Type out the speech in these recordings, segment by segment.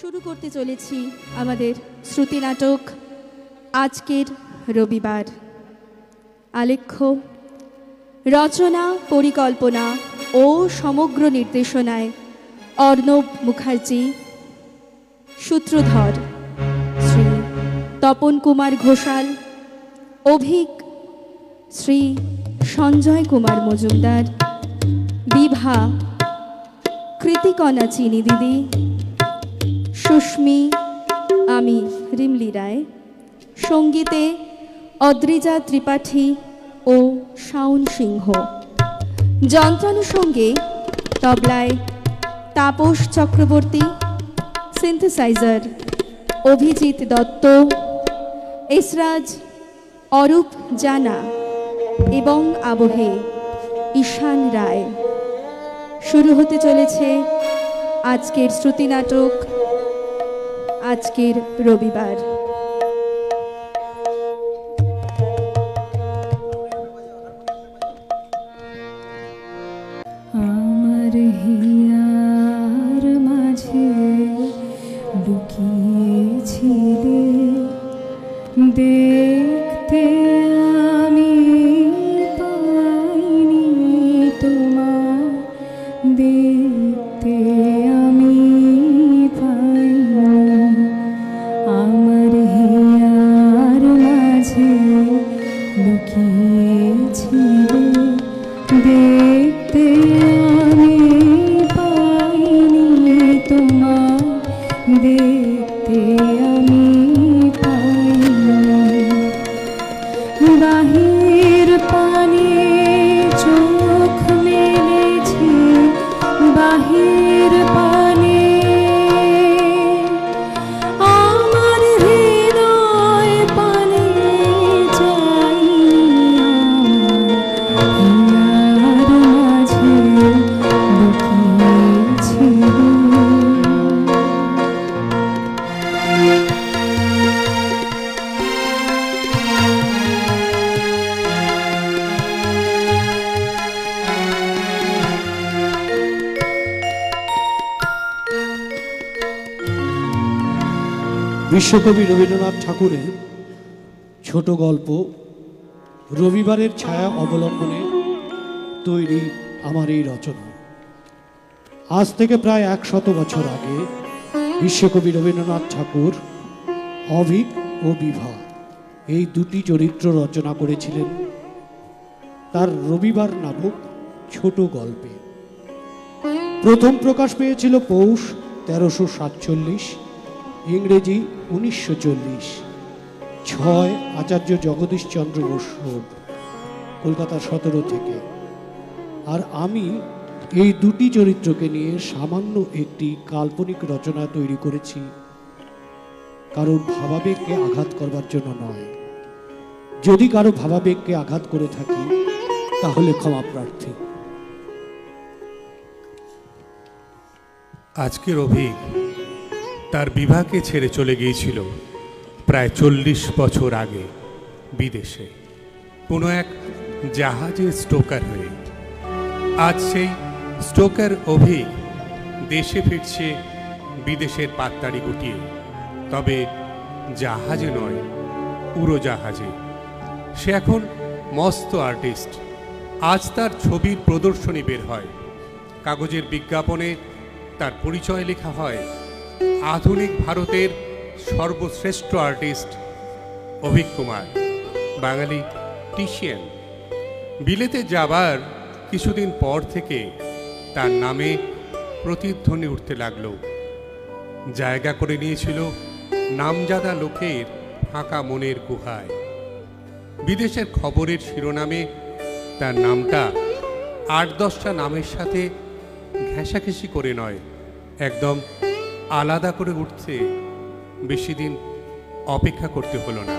শুরু করতে চলেছি আমাদের শ্রুতি নাটক আজকের রবিবার। আলেখ্য, রচনা, পরিকল্পনা ও সমগ্র নির্দেশনায় অর্ণব মুখার্জি। সূত্রধর শ্রী তপন কুমার ঘোষাল। অভিক শ্রী সঞ্জয় কুমার মজুমদার। বিভা কৃতিকণা চিনি দিদি। সুস্মি আমি রিমলি রায়। সঙ্গীতে অদ্রিজা ত্রিপাঠী ও শাওন সিংহ। যন্ত্রানুষঙ্গে তবলায় তাপস চক্রবর্তী, সিনথেসাইজার অভিজিৎ দত্ত, এসরাজ অরূপ জানা এবং আবহে ঈশান রায়। শুরু হতে চলেছে আজকের শ্রুতি নাটক আজকের রবিবার। আমার হিয়ার মাঝে লুকিয়েছিলে, দেখতে আমি পাইনি তোমার, দেখতে আমি পাইনি। আমার হিয়ার মাঝে লুকিয়েছিলে, দেখতে আমি পাইনি তোমার, দেখতে আমি পাইনি। বাহির পানে চোখ মেলেছি, বাহির পানে আমার হৃদয় পানে চাইনি। আমার হিয়ার মাঝে লুকিয়েছিলে। বিশ্বকবি রবীন্দ্রনাথ ঠাকুরের ছোট গল্প রবিবারের ছায়া অবলম্বনে তৈরি আমার এই রচনা। আজ থেকে প্রায় 100 বছর আগে বিশ্বকবি রবীন্দ্রনাথ ঠাকুর অভিক ও বিভা এই দুটি চরিত্র রচনা করেছিলেন তার রবিবার নামক ছোট গল্পে। প্রথম প্রকাশ পেয়েছিল পৌষ 1347, ইংরেজি 1940। 6 আচার্য জগদীশচন্দ্র বোস রোড, কলকাতা 17 থেকে। আর আমি এই দুটি চরিত্রকে নিয়ে সামান্য একটি কাল্পনিক রচনা তৈরি করেছি, কারোর ভাবাবেগকে আঘাত করবার জন্য নয়। যদি কারো ভাবাবেগকে আঘাত করে থাকি তাহলে ক্ষমা প্রার্থী। আজকের অভিক তার বিভাকে ছেড়ে চলে গিয়েছিল প্রায় 40 বছর আগে বিদেশে, কোনো এক জাহাজে স্টোকার হয়ে। আজ সেই স্টোকার অভিক দেশে ফিরছে বিদেশের পাততাড়ি গুটিয়ে, তবে জাহাজে নয়, উড়োজাহাজে। সে এখন মস্ত আর্টিস্ট। আজ তার ছবির প্রদর্শনী বের হয়, কাগজের বিজ্ঞাপনে তার পরিচয় লেখা হয় আধুনিক ভারতের সর্বশ্রেষ্ঠ আর্টিস্ট অভিক কুমার, বাঙালি টিশিয়ান। বিলেতে যাবার কিছুদিন পর থেকে তার নামে প্রতিধ্বনি উঠতে লাগল, জায়গা করে নিয়েছিল নামজাদা লোকের ফাঁকা মনের গুহায়। বিদেশের খবরের শিরোনামে তার নামটা 8-10টা নামের সাথে ঘেঁষাঘেঁষি করে নয়, একদম আলাদা করে উঠতে বেশি দিন অপেক্ষা করতে হলো না।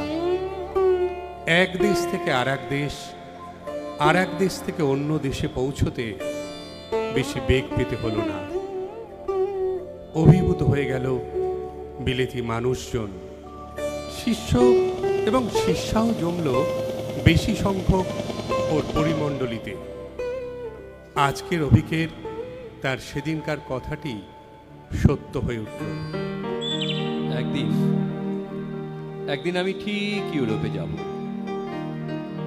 এক দেশ থেকে আর এক দেশ, আর এক দেশ থেকে অন্য দেশে পৌঁছতে বেশি বেগ পেতে হলো না। অভিভূত হয়ে গেল বিলেতি মানুষজন। শিষ্য এবং শিষ্যাও জমল বেশি সংখ্যক ওর পরিমণ্ডলীতে। আজকের অভিকের তার সেদিনকার কথাটি সত্য হয়ে উঠল। একদিন আমি ঠিক ইউরোপে যাব,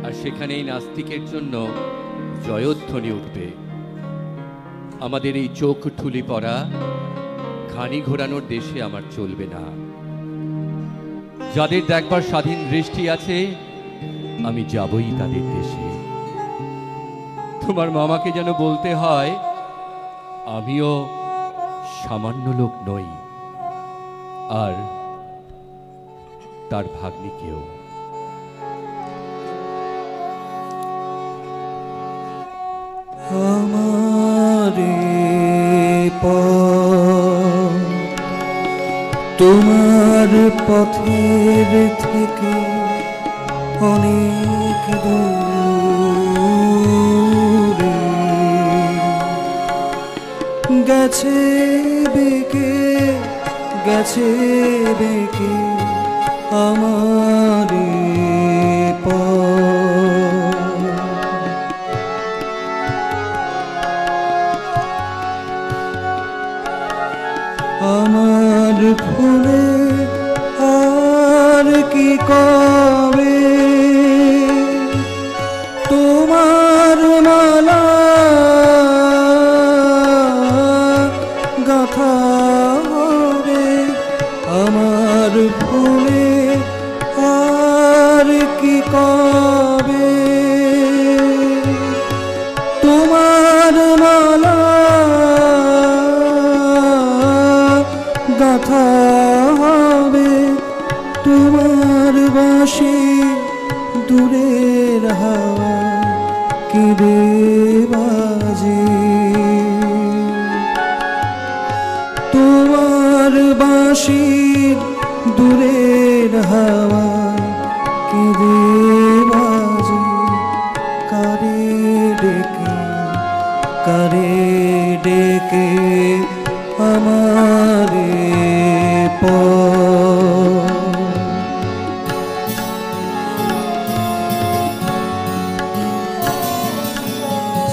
আর সেখানে এই নাস্তিকের জন্য জয়ধ্বনি উঠবে। আমাদের এই চোখ ঠুলি পড়া ঘানি ঘোরানোর দেশে আমার চলবে না। যাদের দেখবার স্বাধীন দৃষ্টি আছে, আমি যাবই তাদের দেশে। তোমার মামাকে যেন বলতে হয় আমিও সামান্য লোক নই, আর তার ভাগ্নিকেও। আমারে তোমার পথের থেকে অনেক দূরে গেছে বেঁকে গেছে বেঁকে আমারে আমার ফুলে আর কি কবে তোমার মালা গাথা হবে। আমার ফুলে আর কি কবে তোমার মালা গাথা হবে। তোমার বাঁশি দূরের হাওয়া কেঁদে বাজে। তোমার বাঁশি দূরের হাওয়া কেঁদে বাজে। কারে ডেকে আমারে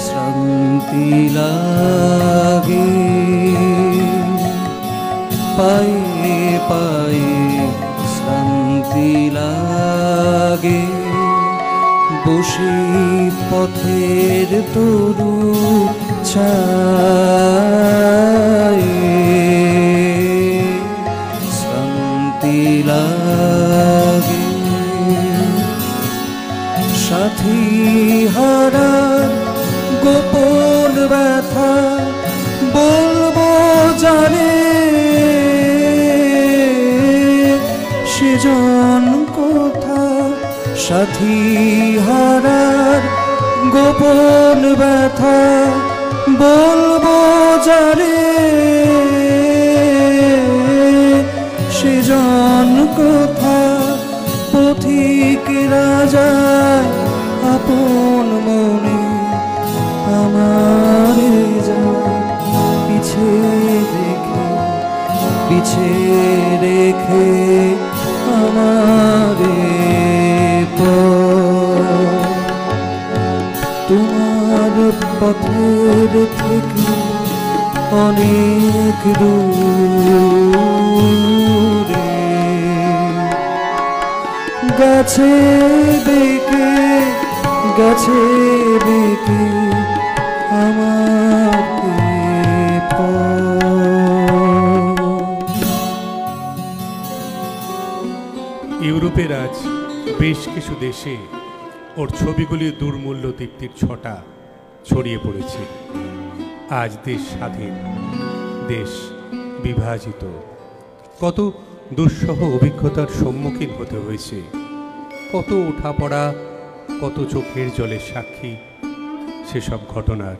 শ্রান্তি লাগে পায়ে পায়ে শ্রান্তি লাগে বসে পথের তরু ছায়ে শান্তি লাগে সাথী হারা গোপন ব্যথা বলবো জানে সেজন কোথা। সাথী হারার গোপন ব্যথা বলবো জানে সেজন কোথা। পথিক রাজা আপন মনে আমারে যায় পিছে রেখে আমারে তোমার পথের থেকে অনেক দূরে গেছে বেঁকে আমার ইউরোপের আজ বেশ কিছু দেশে ওর ছবিগুলির দুর্মূল্য দীপ্তির ছটা ছড়িয়ে পড়েছে। আজ দেশ স্বাধীন, দেশ বিভাজিত, কত দুঃসহ অভিজ্ঞতার সম্মুখীন হতে হয়েছে, কত ওঠাপড়া, কত চোখের জলের সাক্ষী সেসব ঘটনার।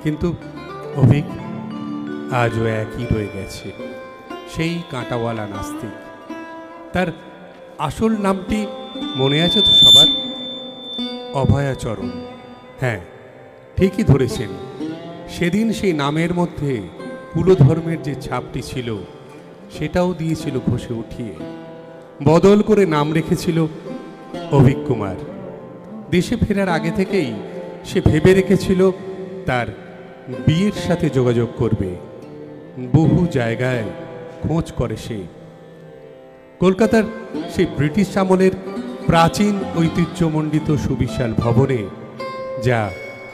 কিন্তু অভিক আজও একই রয়ে গেছে, সেই কাঁটাওয়ালা নাস্তিক। তার আসল নামটি মনে আছে তো সবার? অভয়াচরণ। হ্যাঁ, ঠিকই ধরেছেন। সেদিন সেই নামের মধ্যে কুলধর্মের যে ছাপটি ছিল সেটাও দিয়েছিল ঘষে উঠিয়ে, বদল করে নাম রেখেছিল অভিক কুমার। দেশে ফেরার আগে থেকেই সে ভেবে রেখেছিল তার বিয়ের সাথে যোগাযোগ করবে। বহু জায়গায় খোঁজ করে সে, কলকাতার সেই ব্রিটিশ আমলের প্রাচীন ঐতিহ্যমণ্ডিত সুবিশাল ভবনে, যা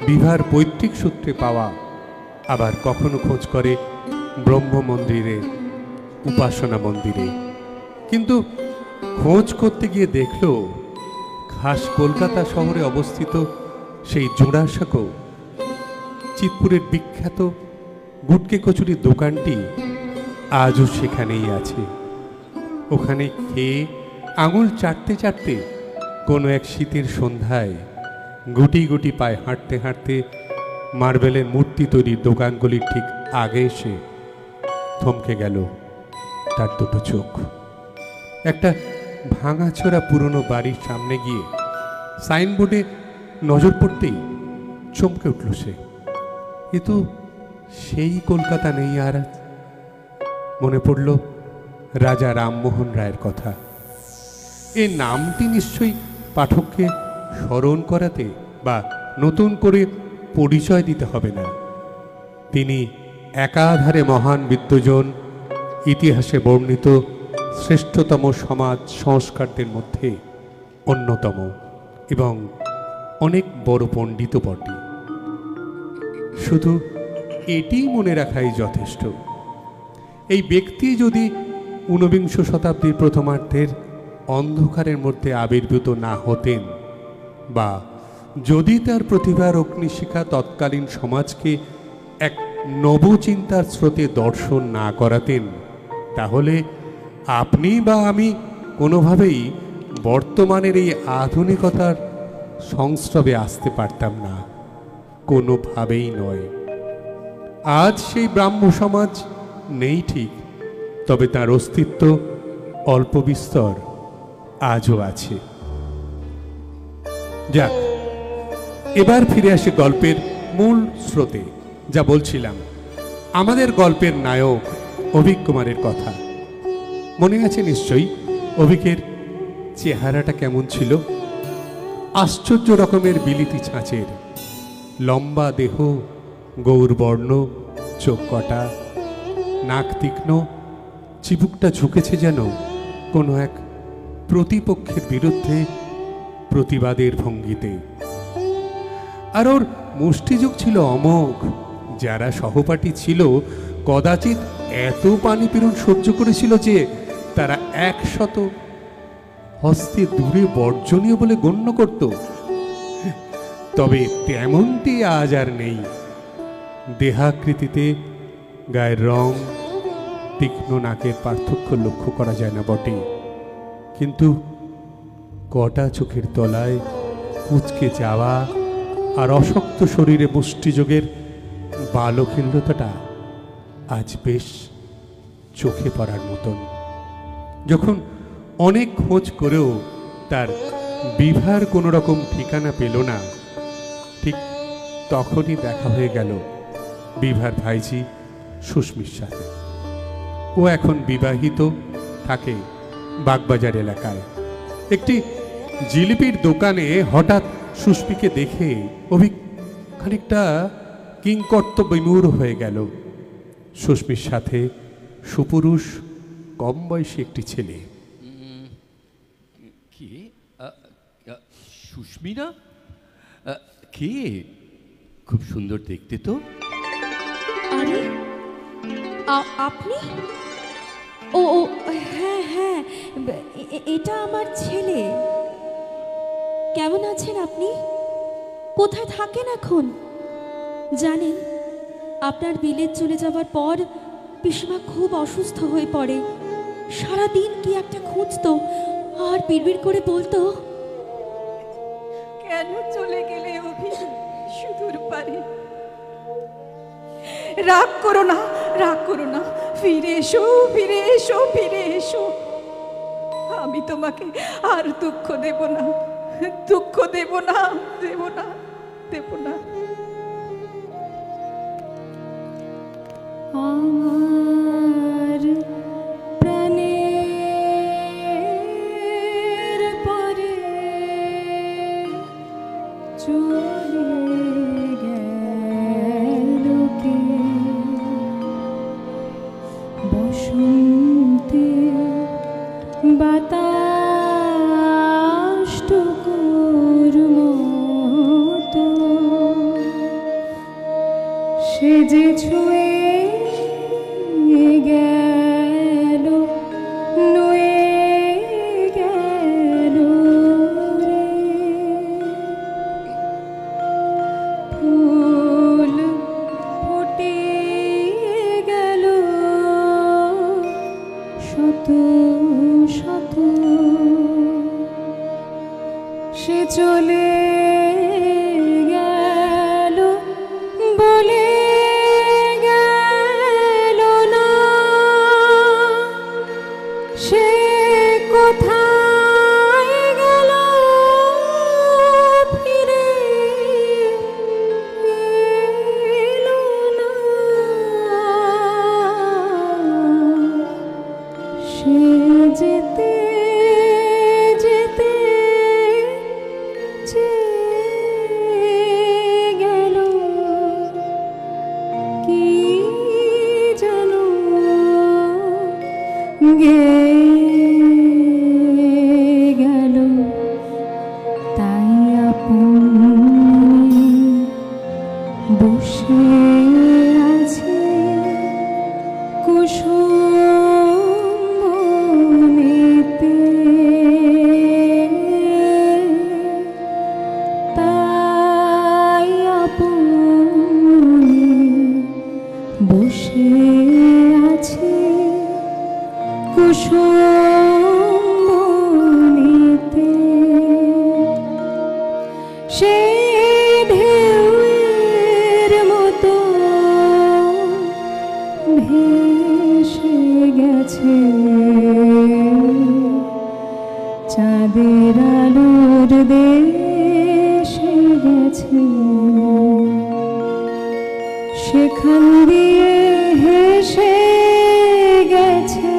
বিভার পৈতৃক সূত্রে পাওয়া, আবার কখনো খোঁজ করে ব্রহ্ম মন্দিরে, উপাসনা মন্দিরে। কিন্তু খোঁজ করতে গিয়ে দেখল খাস কলকাতা শহরে অবস্থিত সেই জোড়াসাঁকো চিতপুরের বিখ্যাত গুটকে কচুরির দোকানটি আজও সেখানেই আছে। ওখানে খেয়ে আঙুল চাটতে চাটতে কোনো এক শীতের সন্ধ্যায় গুটি গুটি পায়ে হাঁটতে হাঁটতে মার্বেলের মূর্তি তৈরির দোকানগুলির ঠিক আগে এসে থমকে গেল তার দুটো চোখ। একটা ভাঙাচোরা পুরনো বাড়ির সামনে গিয়ে সাইনবোর্ডে নজর পড়তেই চমকে উঠল সে। এ তো সেই কলকাতা নেই আর। মনে পড়ল রাজা রামমোহন রায়ের কথা। এ নামটি নিশ্চয়ই পাঠককে স্মরণ করাতে বা নতুন করে পরিচয় দিতে হবে না। তিনি একাধারে মহান বিদ্বজন, ইতিহাসে বর্ণিত শ্রেষ্ঠতম সমাজ সংস্কারদের মধ্যে অন্যতম এবং অনেক বড় পণ্ডিত বটে। শুধু এটি মনে রাখাই যথেষ্ট। এই ব্যক্তি যদি ঊনবিংশ শতাব্দীর প্রথমার্ধের অন্ধকারের মধ্যে আবির্ভূত না হতেন, বা যদি তার প্রতিভার অগ্নিশিখা তৎকালীন সমাজকে এক নবচিন্তার স্রোতে দর্শন না করাতেন, তাহলে আপনি বা আমি কোনোভাবেই বর্তমানের এই আধুনিকতার সংস্রবে আসতে পারতাম না, কোনোভাবেই নয়। আজ সেই ব্রাহ্ম সমাজ নেই ঠিক, তবে তার অস্তিত্ব অল্প বিস্তর আজও আছে। যাক, এবার ফিরে আসে গল্পের মূল স্রোতে। যা বলছিলাম, আমাদের গল্পের নায়ক অভিক কুমারের কথা। মনে আছে নিশ্চয়ই অভিকের চেহারাটা কেমন ছিল? আশ্চর্য রকমের বিলিতি ছাঁচের, লম্বা দেহ, গৌরবর্ণ, চোখ কটা, নাক তীক্ষ্ণ, চিবুকটা ঝুঁকেছে যেন কোনো এক প্রতিপক্ষের বিরুদ্ধে প্রতিবাদের ভঙ্গিতে। আর ওর মুষ্টিযোগ ছিল অমোঘ। যারা সহপাঠী ছিল কদাচিৎ এত পানি পীড়ন সহ্য করেছিল যে তারা 100 হস্তে দূরে বর্জনীয় বলে গণ্য করত। তবে তেমনটি আজ আর নেই। দেহাকৃতিতে, গায়ের রং, তীক্ষ্ণ নাকের পার্থক্য লক্ষ্য করা যায় না বটে, কিন্তু কটা চোখের তলায় কুঁচকে যাওয়া আর অশক্ত শরীরে মুষ্টিযোগের বালখিল্যতাটা আজ বেশ চোখে পড়ার মতন। যখন অনেক খোঁজ করেও তার বিভার কোনো রকম ঠিকানা পেল না, ঠিক তখনই দেখা হয়ে গেল বিভার ভাইঝি সুস্মির সাথে। ও এখন বিবাহিত, থাকে বাগবাজার এলাকায়। একটি জিলিপির দোকানে হঠাৎ সুস্মিকে দেখে অভিক খানিকটা কিংকর্তব্যবিমূঢ় হয়ে গেল। সুস্মির সাথে সুপুরুষ, কম বয়সী একটি ছেলে। কে? সুস্মিনা? কে? খুব সুন্দর দেখতে তো। আরে আপনি? ও ও হ্যাঁ হ্যাঁ, এটা আমার ছেলে। কেমন আছেন আপনি? কোথায় থাকেন এখন? জানেন, আপনার বিলেত চলে যাবার পর পিসিমা খুব অসুস্থ হয়ে পড়ে। সারাদিন কি একটা খুঁজতো আর বিড়বিড় করে বলতো, কেন চলে গেলে অভি সুদূর পারে? রাগ করো না, রাগ করো না, ফিরে এসো, ফিরে এসো, ফিরে এসো। আমি তোমাকে আর দুঃখ দেব না, দুঃখ দেব না, দেব না, দেব না। আমার প্রাণের পরে চলে গেল কে? বসন্তে সে চলে গেল বলে গেল না, সে কোথায় গেল ফিরে এলো না, সে যেতে যেতে চেয়ে গেল কি যেন গেয়ে গেল, তাই আপনি বসে আছে কুসুমবনেতে, তাই আপনি বসে আছে কুসুমবনেতে, সে ঢেউয়ের মতো ভেসে গেছে, চাঁদের আলোর দেশে গেছে, সেখান দিয়ে হেসে গেছে,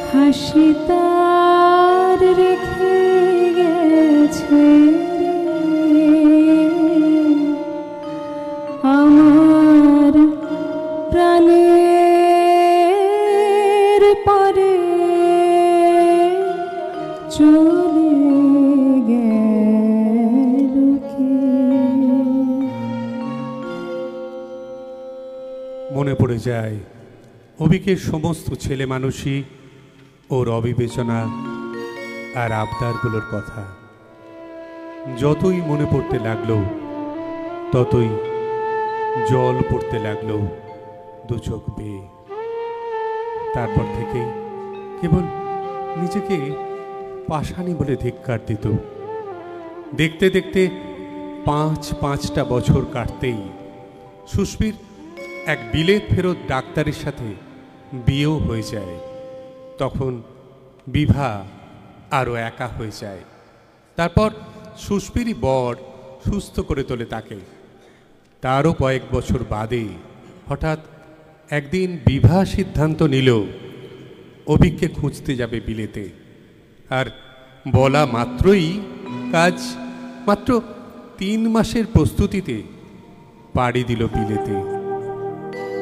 হাসি তার রেখে গেছে আমার প্রাণের পরে চলে গেল কে। মনে পড়ে যায় অবিকের সমস্ত ছেলে মানুষই ওর অবিবেচনা আর আবদারগুলোর কথা। যতই মনে পড়তে লাগলো ততই জল পড়তে লাগলো দু চোখ বেয়ে। তারপর থেকে কেবল নিজেকে পাষাণী বলে ধিক্কার দিত। দেখতে দেখতে পাঁচটা বছর কাটতেই সুস্মির এক বিলেত ফেরত ডাক্তারের সাথে বিয়েও হয়ে যায়। তখন বিভা আরও একা হয়ে যায়। তারপর সুস্মিরই বর সুস্থ করে তোলে তাকে। তারও কয়েক বছর বাদে হঠাৎ একদিন বিভা সিদ্ধান্ত নিল অভিককে খুঁজতে যাবে বিলেতে। আর বলা মাত্রই কাজ মাত্র 3 মাসের প্রস্তুতিতে পাড়ি দিল বিলেতে।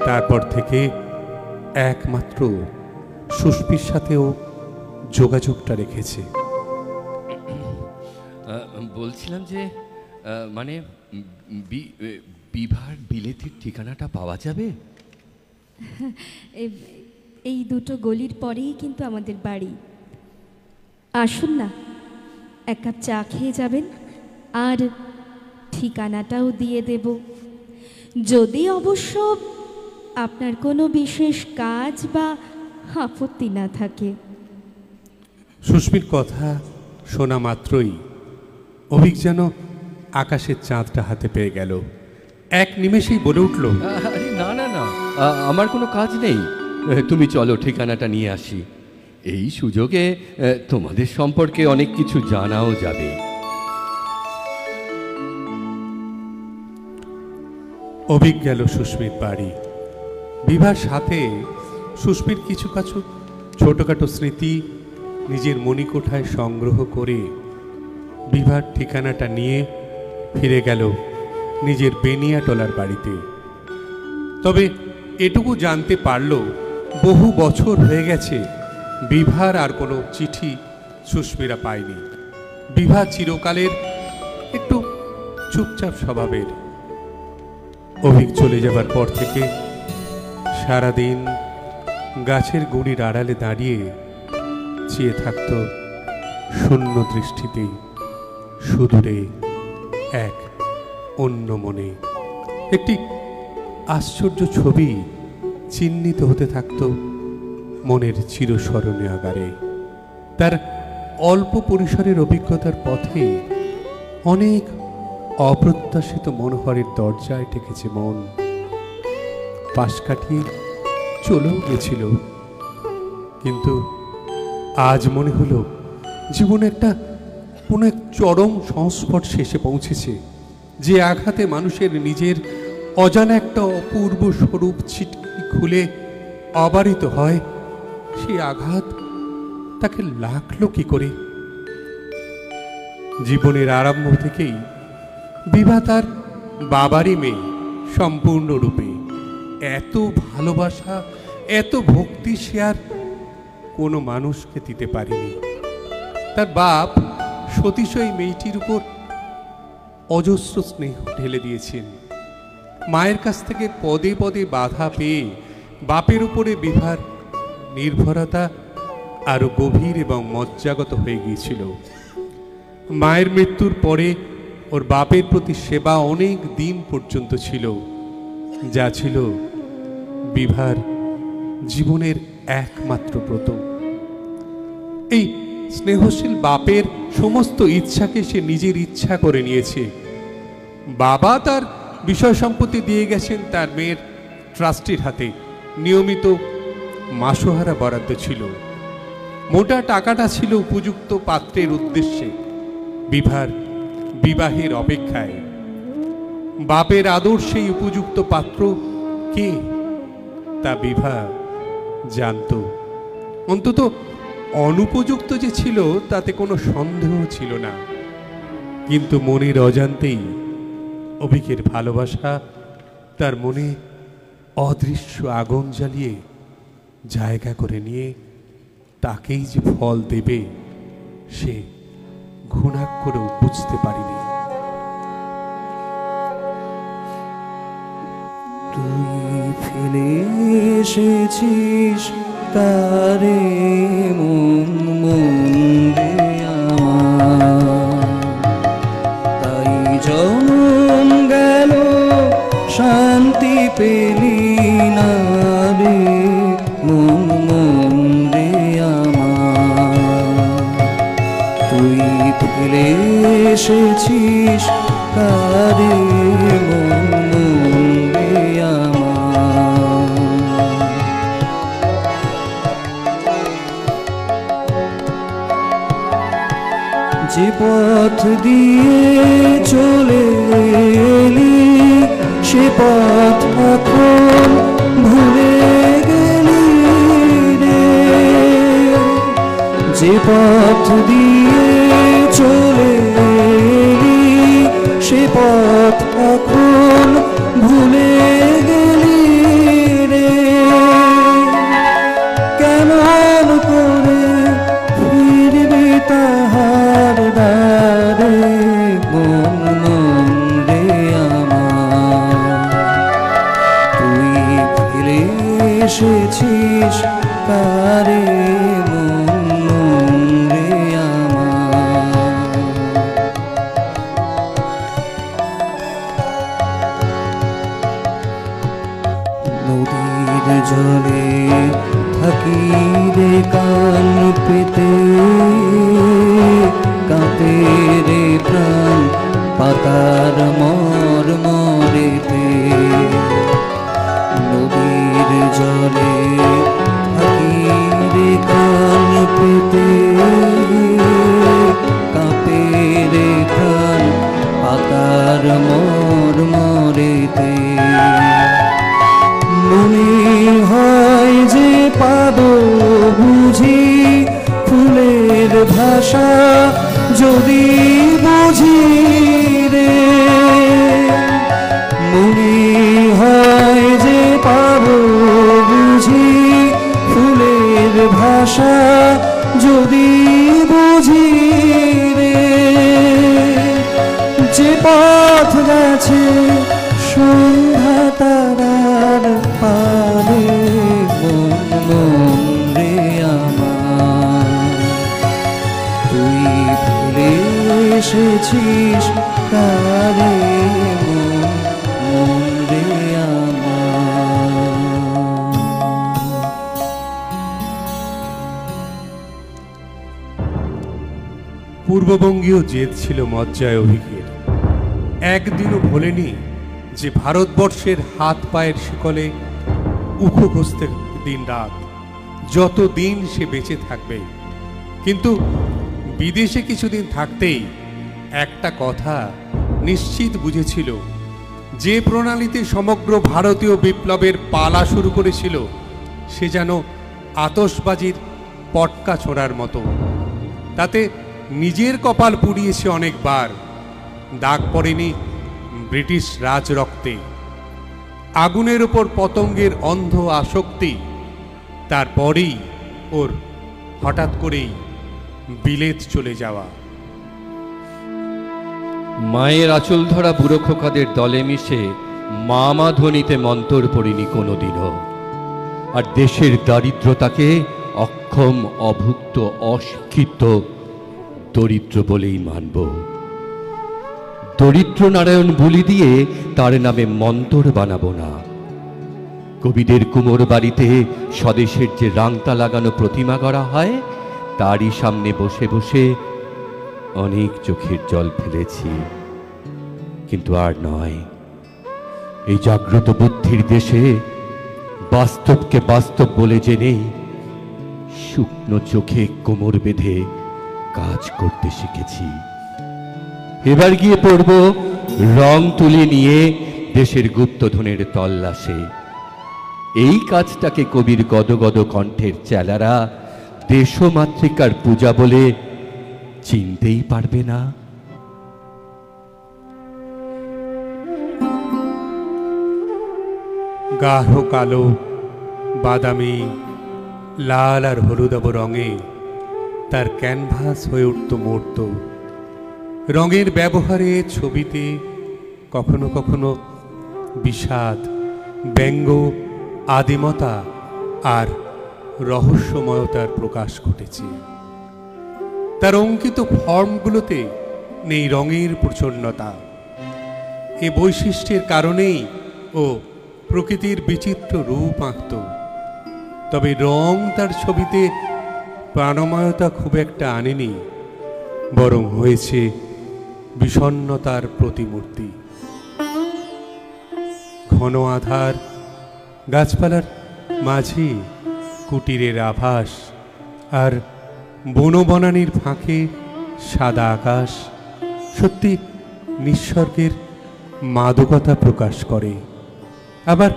তারপর থেকে একমাত্র সুস্মির সাথেও যোগাযোগটা রেখেছে। বলছিলাম যে মানে বিভার বিলেতির ঠিকানাটা পাওয়া যাবে? এই দুটো গলির পরেই কিন্তু আমাদের বাড়ি। আসুন না, এক কাপ চা খেয়ে যাবেন, আর ঠিকানাটাও দিয়ে দেব, যদি অবশ্য আপনার কোনো বিশেষ কাজ বা আপত্তি না থাকে। সুস্মির কথা শোনা মাত্রই অভিক যেন আকাশের চাঁদটা হাতে পেয়ে গেল। এক নিমেষেই বলে উঠল, আরে না না না, আমার কোনো কাজ নেই, তুমি চলো ঠিকানাটা নিয়ে আসি। এই সুযোগে তোমাদের সম্পর্কে অনেক কিছু জানাও যাবে। অভিক গেল সুস্মির বাড়ি। বিভার সাথে সুস্মির কিছু ছোটখাটো স্মৃতি নিজের মণিকোঠায় সংগ্রহ করে বিভার ঠিকানাটা নিয়ে ফিরে গেল নিজের বেনিয়াটলার বাড়িতে। তবে এটুকু জানতে পারল বহু বছর হয়ে গেছে বিভার আর কোনো চিঠি সুস্মিরা পায়নি। বিভা চিরকালের একটু চুপচাপ স্বভাবের। অভিক চলে যাবার পর থেকে সারাদিন গাছের গুঁড়ির আড়ালে দাঁড়িয়ে চেয়ে থাকত শূন্য দৃষ্টিতেই সুদূরে এক অন্য মনে। একটি আশ্চর্য ছবি চিহ্নিত হতে থাকত মনের চিরস্মরণীয় আকারে। তার অল্প পরিসরের অভিজ্ঞতার পথে অনেক অপ্রত্যাশিত মনোহরের দরজায় ঠেকেছে মন। পাশ কাটিয়ে চলেও গেছিল, কিন্তু আজ মনে হলো জীবনে কোনো এক চরম সংস্পর্শে এসে পৌঁছেছে, যে আঘাতে মানুষের নিজের অজানা একটা অপূর্ব স্বরূপ ছিটকি খুলে অবারিত হয়। সেই আঘাত তাকে লাগলো কি করে? জীবনের আরম্ভ থেকেই বিভা তার বাবারই মেয়ে সম্পূর্ণরূপে। এত ভালোবাসা, এত ভক্তি সে আর কোনো মানুষকে দিতে পারেনি। তার বাপ সতীশ এই মেয়েটির উপর অজস্র স্নেহ ঢেলে দিয়েছেন। মায়ের কাছ থেকে পদে পদে বাধা পেয়ে বাপের উপরে বিভার নির্ভরতা আরো গভীর এবং মজ্জাগত হয়ে গিয়েছিল। মায়ের মৃত্যুর পরে ওর বাপের প্রতি সেবা অনেক দিন পর্যন্ত ছিল, যা ছিল বিভার জীবনের একমাত্র ব্রত। এই স্নেহশীল বাপের সমস্ত ইচ্ছাকে সে নিজের ইচ্ছা করে নিয়েছে। বাবা তার বিষয় সম্পত্তি দিয়ে গেছেন তার মেয়ের ট্রাস্টির হাতে। নিয়মিত মাসোহারা বরাদ্দ ছিল। মোটা টাকাটা ছিল উপযুক্ত পাত্রের উদ্দেশ্যে, বিভার বিবাহের অপেক্ষায়। বাপের আদর্শেই উপযুক্ত পাত্র কে তা বিভা জানত। অন্তত অনুপযুক্ত যে ছিল তাতে কোনো সন্দেহ ছিল না। কিন্তু মনের অজান্তেই অভিকের ভালোবাসা তার মনে অদৃশ্য আগুন জ্বালিয়ে জায়গা করে নিয়ে তাকেই যে ফল দেবে সে ঘুণাক্ষরেও বুঝতে পারিনি। তুই ফেলে এসেছিস তারে মন মন্দে আমার, তাই জনম গেল শান্তি পেলি না রে মন মন্দে আমার। তুই ফেলে এসেছিস তারে মন মন্দে আমার। যে পথ দিয়ে চলে এলি সে পথ এখন ভুলে গেলি রে। যে পথ দিয়ে চলে এলি সে পথ এখন ভুলে গেলি রে। কেমন করে ফিরবি তাহার দ্বারে মন মন্দে আমার। তুই ফিরে এসেছিস তারে মন মন্দে আমার। নদীর জলে থাকি রে কান পেতে, কাঁপে রে প্রাণ পাতার মর মরেতে। নদীর জলে থাকি রে কান পেতে, কাঁপে রে প্রাণ পাতার মর মরেতে। মনে হয় যে পাব বুঝি ফুলের ভাষা যদি বুঝি রে। মনে হয় যে পাব বুঝি ফুলের ভাষা যদি বুঝি রে। যে পথ গেছে সন্ধ্যা তারার পারে মন মন্দে আমার। তুই ফিরে এসেছিস তারে মন মন্দে আমার। পূর্ববঙ্গীয় জেদ ছিল মজ্জায় অভিজ্ঞের। একদিনও ভোলেনি যে ভারতবর্ষের হাত পায়ের শিকলে উখো ঘষতে দিন রাত, যত দিন সে বেঁচে থাকবে। কিন্তু বিদেশে কিছুদিন থাকতেই একটা কথা নিশ্চিত বুঝেছিল, যে প্রণালীতে সমগ্র ভারতীয় বিপ্লবের পালা শুরু করেছিল সে যেন আতশবাজির পটকা ছোড়ার মতো। তাতে নিজের কপাল পুড়িয়েছে অনেকবার, দাগ পড়েনি ব্রিটিশ রাজরক্তে। আগুনের ওপর পতঙ্গের অন্ধ আসক্তি, তারপরেই ওর হঠাৎ করেই বিলেত চলে যাওয়া। মায়ের আঁচল ধরা বুড়ো খোকাদের দলে মিশে মামা ধ্বনিতে মন্তর পড়িনি কোনোদিনও। আর দেশের দারিদ্রতাকে অক্ষম, অভুক্ত, অশিক্ষিত দরিদ্র বলেই মানব। দরিদ্র নারায়ণ বলি দিয়ে তার নামে মন্তর বানাবো না। কবিদের কুমোর বাড়িতে স্বদেশের যে রাংতা লাগানো প্রতিমা করা হয়, তারই সামনে বসে বসে অনেক চোখের জল ফেলেছি, কিন্তু আর নয়। এই জাগ্রত বুদ্ধির দেশে বাস্তবকে বাস্তব বলে জেনেই শুকনো চোখে কোমর বেঁধে কাজ করতে শিখেছি। এবার গিয়ে পড়ব রং তুলি নিয়ে দেশের গুপ্তধনের তল্লাশে। এই কাজটাকে কবির গদগদ কণ্ঠের চেলারা দেশমাতৃকার পূজা বলে চিনতেই পারবে না। গাঢ় কালো, বাদামি, লাল আর হলুদাভ রঙে তার ক্যানভাস হয়ে উঠত মূর্ত। রঙের ব্যবহারে ছবিতে কখনো কখনো বিষাদ, ব্যঙ্গ, আদিমতা আর রহস্যময়তার প্রকাশ ঘটেছে। তার অঙ্কিত ফর্মগুলোতে নেই রঙের প্রচন্ডতা। এ বৈশিষ্ট্যের কারণেই ও প্রকৃতির বিচিত্র রূপ আঁকত। তবে রং তার ছবিতে প্রাণময়তা খুব একটা আনেনি, বরং হয়েছে বিষণ্ণতার প্রতিমূর্তি। ঘন আধার, গাছপালার মাঝে কুটিরের আভাস, আর বনবনানীর ফাঁকে সাদা আকাশ সত্যি নিঃসর্গের মাদকতা প্রকাশ করে। আবার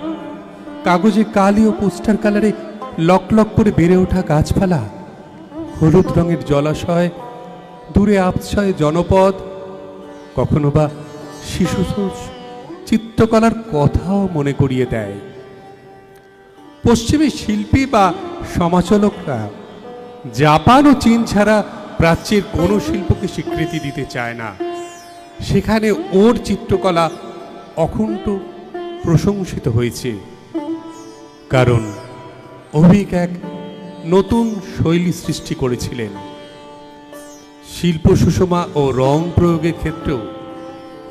কাগজে কালি ও পোস্টার কালারে লক লক করে বেড়ে ওঠা গাছপালা, হলুদ রঙের জলাশয়, দূরে আবছায় জনপদ, কখনো বা শিশু চিত্রকলার কথাও মনে করিয়ে দেয়। পশ্চিমী শিল্পী বা সমালোচকরা জাপান ও চীন ছাড়া প্রাচ্যের কোনো শিল্পকে স্বীকৃতি দিতে চায় না। সেখানে ওর চিত্রকলা অকুণ্ঠ প্রশংসিত হয়েছে, কারণ অভিক এক নতুন শৈলী সৃষ্টি করেছিলেন। শিল্প সুষমা ও রং প্রয়োগের ক্ষেত্রেও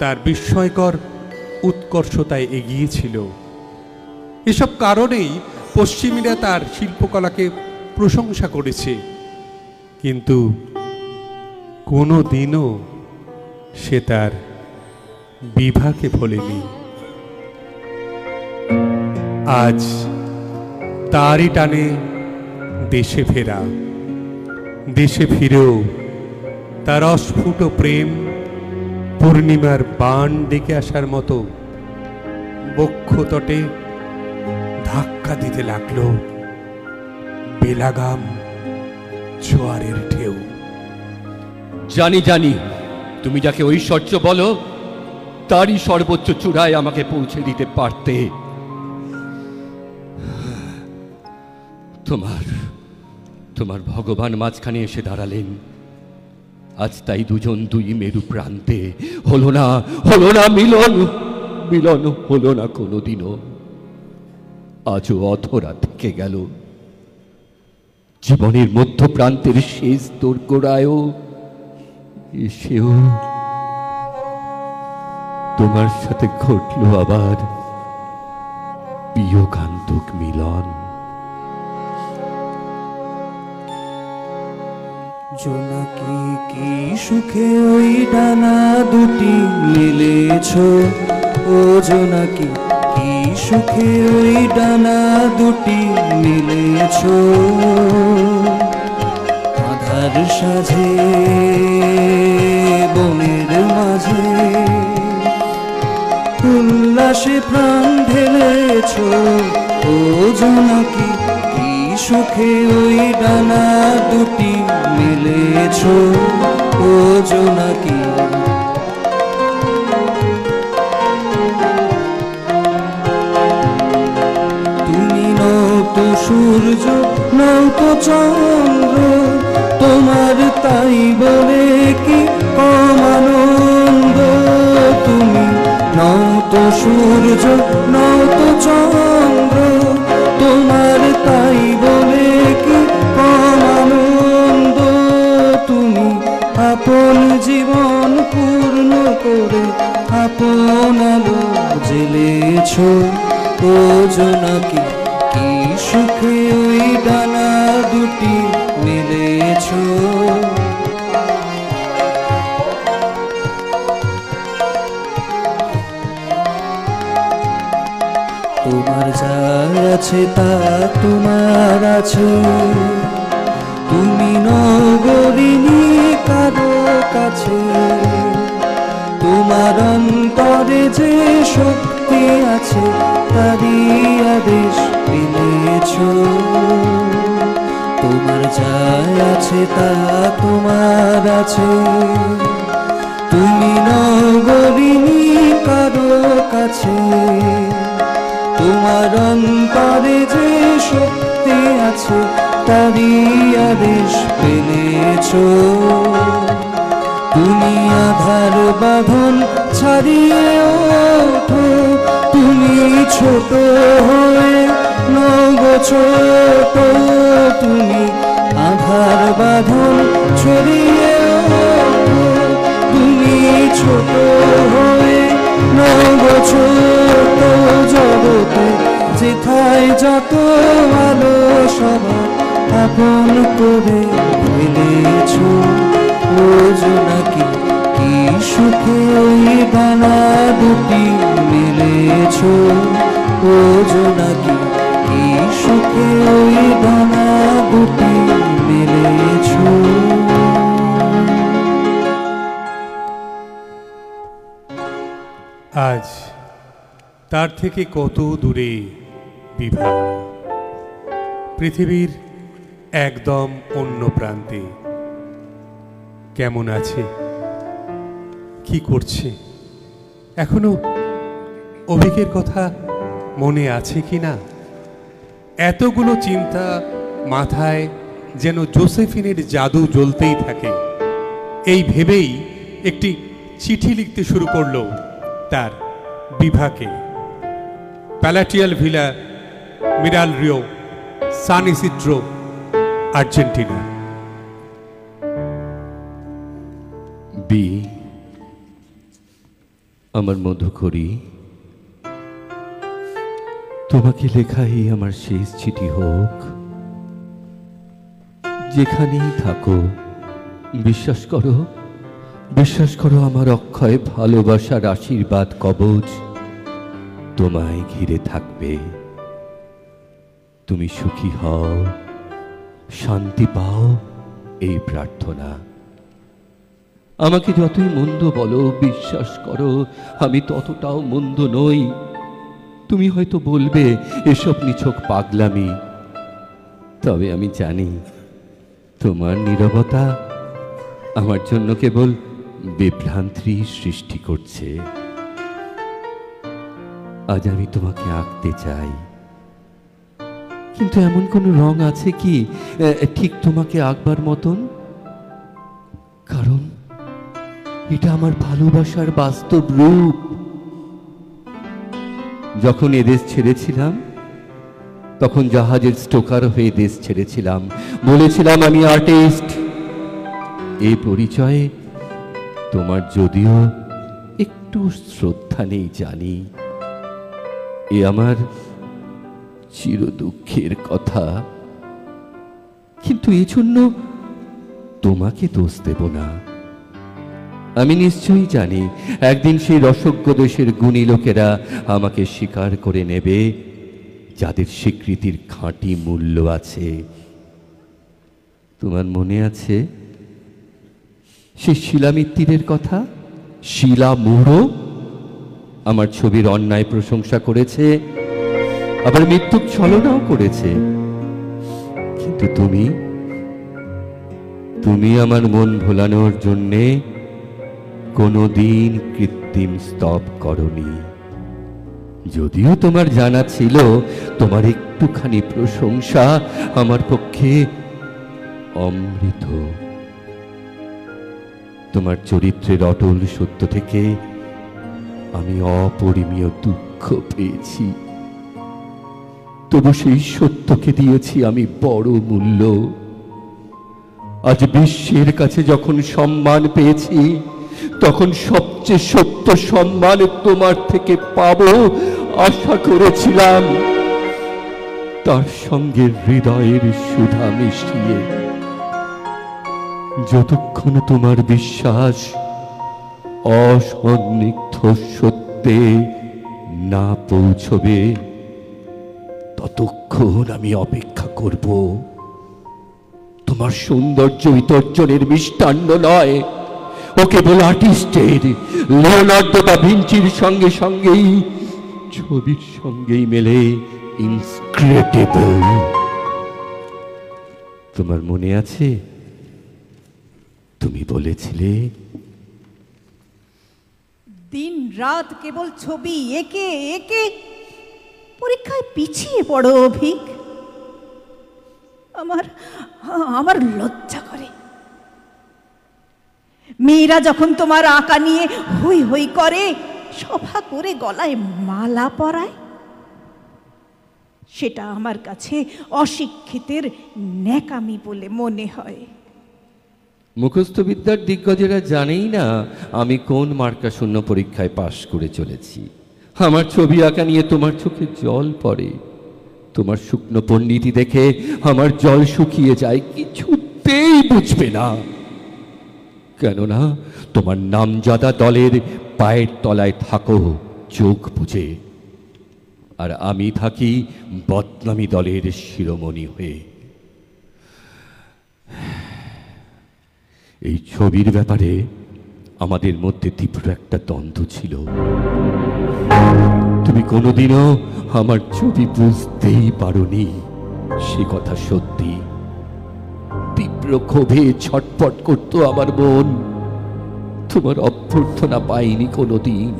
তার বিস্ময়কর উৎকর্ষতায় এগিয়েছিল। এসব কারণেই পশ্চিমীরা তার শিল্পকলাকে প্রশংসা করেছে, কিন্তু কোনো দিনও সে তার বিভাকে ভোলেনি। আজ তারই টানে দেশে ফেরা। দেশে ফিরেও তার অস্ফুট প্রেম পূর্ণিমার বাণ ডেকে আসার মতো বক্ষতটে ধাক্কা দিতে লাগলো বেলাগাম জোয়ারের ঢেউ। জানি জানি, তুমি যাকে ঐশ্বর্য বলো তারই সর্বোচ্চ চূড়ায় আমাকে পৌঁছে দিতে পারতে। তোমার ভগবান মাঝখানে এসে দাঁড়ালেন। আজ তাই দুজন দুই মেরু প্রান্তে। হলো না মিলন, মিলন হলো না কোনোদিনও। আজও অধরা থেকে গেল। জীবনের মধ্য প্রান্তের শেষ দোরগোড়ায়ও এসেও তোমার সাথে ঘটল আবার বিয়োগান্তক মিলন। জোনাকি কি সুখে ওই ডানা দুটি মেলেছ, ও জোনাকি কি সুখে ওই ডানা দুটি মেলেছ। আধার সাজে বনের মাঝে উল্লাসে প্রাণ ঢেলেছ, ও জোনাকি কি সুখে ওই ডানা দুটি মেলেছ, ও জোনাকি। তুমি নও তো সূর্য, নও তো চন্দ্র, তোমার তাই বলে কি কম আনন্দ। তুমি নও তো সূর্য, নও তো চন্দ্র, তোমার তাই বলে কি কম আনন্দ। তুমি আপন জীবন পূর্ণ করে আপন আলো জ্বেলেছ, ও জোনাকি কি সুখে ওই ডানা দুটি মেলেছ। তোমার যা আছে তা তোমার আছে, তুমি নগরিনী কারো কাছে। তোমার অন্তরে যে শক্তি আছে তারই আদেশ পেলেছ। তোমার যা আছে তা তোমার আছে, তুমি নগরিনী কারো কাছে। তোমার অন্তরে যে শক্তি আছে তারই আদেশ পেলেছ। তুমি আধার বাঁধন ছাড়িয়ে ওঠো, তুমি ছোট হয়ে নগ ছোট। তুমি আধার বাঁধন ছড়িয়ে ওঠো, তুমি ছোট হয়ে নগ ছোট। জগতে যেথায় যত আলো সবার আপন করে ফেলেছ, ও জোনাকি কি সুখে ওই ডানা দুটি মেলেছ, ও জোনাকি কি সুখে ওই ডানা দুটি মেলেছ। আজ তার থেকে কত দূরে বিভা, পৃথিবীর একদম অন্য প্রান্তে। কেমন আছে, কি করছে, এখনো অভিকের কথা মনে আছে কি না? এতগুলো চিন্তা মাথায় যেন জোসেফিনের জাদু জ্বলতেই থাকে। এই ভেবেই একটি চিঠি লিখতে শুরু করলো তার বিভাকে। Palatial villa, Miral Rio, San Isidro, Argentina. B, আমার মধুকরী, তোমাকে লেখাই আমার শেষ চিঠি হোক। যেখানেই থাকো বিশ্বাস করো, বিশ্বাস করো আমার অক্ষয় ভালোবাসার আশীর্বাদ কবচ তোমায় ঘিরে থাকবে। তুমি সুখী হও, শান্তি পাও, এই প্রার্থনা। আমাকে যতই মন্দ বলো, বিশ্বাস করো আমি ততটাও মন্দ নই। তুমি হয়তো বলবে এসব নিছক পাগলামি, তবে আমি জানি তোমার নীরবতা আমার জন্য কেবল বিভ্রান্তি সৃষ্টি করছে। আজ আমি তোমাকে আঁকতে চাই, কিন্তু এমন কোনো রং আছে কি ঠিক তোমাকে আঁকবার মতন? কারণ এটা আমার ভালোবাসার বাস্তব রূপ। যখন এদেশ ছেড়েছিলাম তখন জাহাজের স্টোকার হয়ে দেশ ছেড়েছিলাম, বলেছিলাম আমি আর্টিস্ট। এই পরিচয়ে তোমার যদিও একটু শ্রদ্ধা নেই জানি, এ আমার চির দুঃখের কথা। কিন্তু এজন্য তোমাকে দোষ দেব না। আমি নিশ্চয়ই জানি একদিন সেই রসজ্ঞ দেশের গুণী লোকেরা আমাকে স্বীকার করে নেবে, যাদের স্বীকৃতির খাঁটি মূল্য আছে। তোমার মনে আছে সেই শিলামিত্তিরের কথা? শিলা মুড়ো আমার ছবির অন্যায় প্রশংসা করেছে, আবার মৃত্যুক ছলনাও করেছে, কিন্তু তুমি আমার মন ভোলানোর জন্যে কোনোদিন কৃত্রিম স্তব করনি। যদিও তোমার জানা ছিল তোমার একটুখানি প্রশংসা আমার পক্ষে অমৃত। তোমার চরিত্রের অটল সত্য থেকে আমি অপরিমেয় দুঃখ পেয়েছি, তবু সেই সত্যকে দিয়েছি আমি বড় মূল্য। আজ বিশ্বের কাছে যখন সম্মান পেয়েছি, তখন সবচেয়ে সত্য সম্মান তোমার থেকে পাবো আশা করেছিলাম, তার সঙ্গে হৃদয়ের সুধা মিশিয়ে। যতক্ষণ তোমার বিশ্বাস অসন্নিগ্ধ সত্যে না পৌঁছবে, ততক্ষণ আমি অপেক্ষা করব। তোমার সৌন্দর্য বিতর্জনের মিষ্টান্ন নয়, ও কেবল আর্টিস্টের, লিওনার্দো দা ভিঞ্চির সঙ্গে সঙ্গেই ছবির সঙ্গেই মেলে ইনক্রেডিবল। তোমার মনে আছে তুমি বলেছিলে দিন রাত কেবল ছবি একে একে পরীক্ষায় পিছিয়ে পড়ো অভিক। আমার লজ্জা করে। মেয়েরা যখন তোমার আঁকা নিয়ে হই হই করে, সভা করে গলায় মালা পরায়, সেটা আমার কাছে অশিক্ষিতের ন্যাকামি বলে মনে হয়। মুখস্থ বিদ্যার দিগ্গজেরা জানেই না আমি কোন মার্কা শূন্য পরীক্ষায় পাশ করে চলেছি। আমার ছবি আঁকা নিয়ে তোমার চোখে জল পড়ে, তোমার শুকনো পণ্ডিতি দেখে আমার জল শুকিয়ে যায়, কিছুতেই বুঝবে না। কেননা তোমার নামজাদা দলের পায়ের তলায় থাকো চোখ বুঝে, আর আমি থাকি বদনামী দলের শিরোমণি হয়ে। এই ছবির ব্যাপারে আমাদের মধ্যে তীব্র একটা দ্বন্দ্ব ছিল। তুমি কোনোদিনও আমার ছবি বুঝতেই পারোনি, সে কথা সত্যি। তীব্র ক্ষোভে ছটফট করত আমার মন। তোমার অভ্যর্থনা পাইনি কোনোদিন।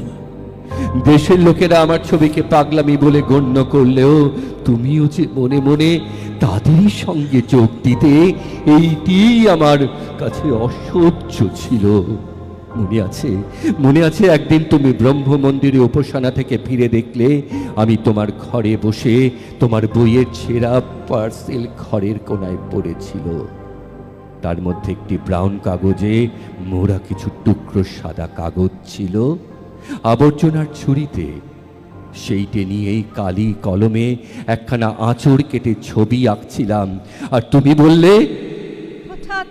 দেশের লোকেরা আমার ছবিকে পাগলামি বলে গণ্য করলেও তুমিও যে মনে মনে তাদেরই সঙ্গে যোগ দিতে, এইটি আমার কাছে অসহ্য ছিল। মনে আছে একদিন তুমি ব্রহ্ম মন্দিরে উপাসনা থেকে ফিরে দেখলে আমি তোমার ঘরে বসে তোমার বইয়ের ছেঁড়া পার্সেল ঘরের কোনায় পড়েছিল। তার মধ্যে একটি ব্রাউন কাগজে মোড়া কিছু টুকরো সাদা কাগজ ছিল, আবর্জনার ছুরিতে সেইটে নিয়েই কালি কলমে একখানা আঁচড় কেটে ছবি আঁকছিলাম। আর তুমি বললে, হঠাৎ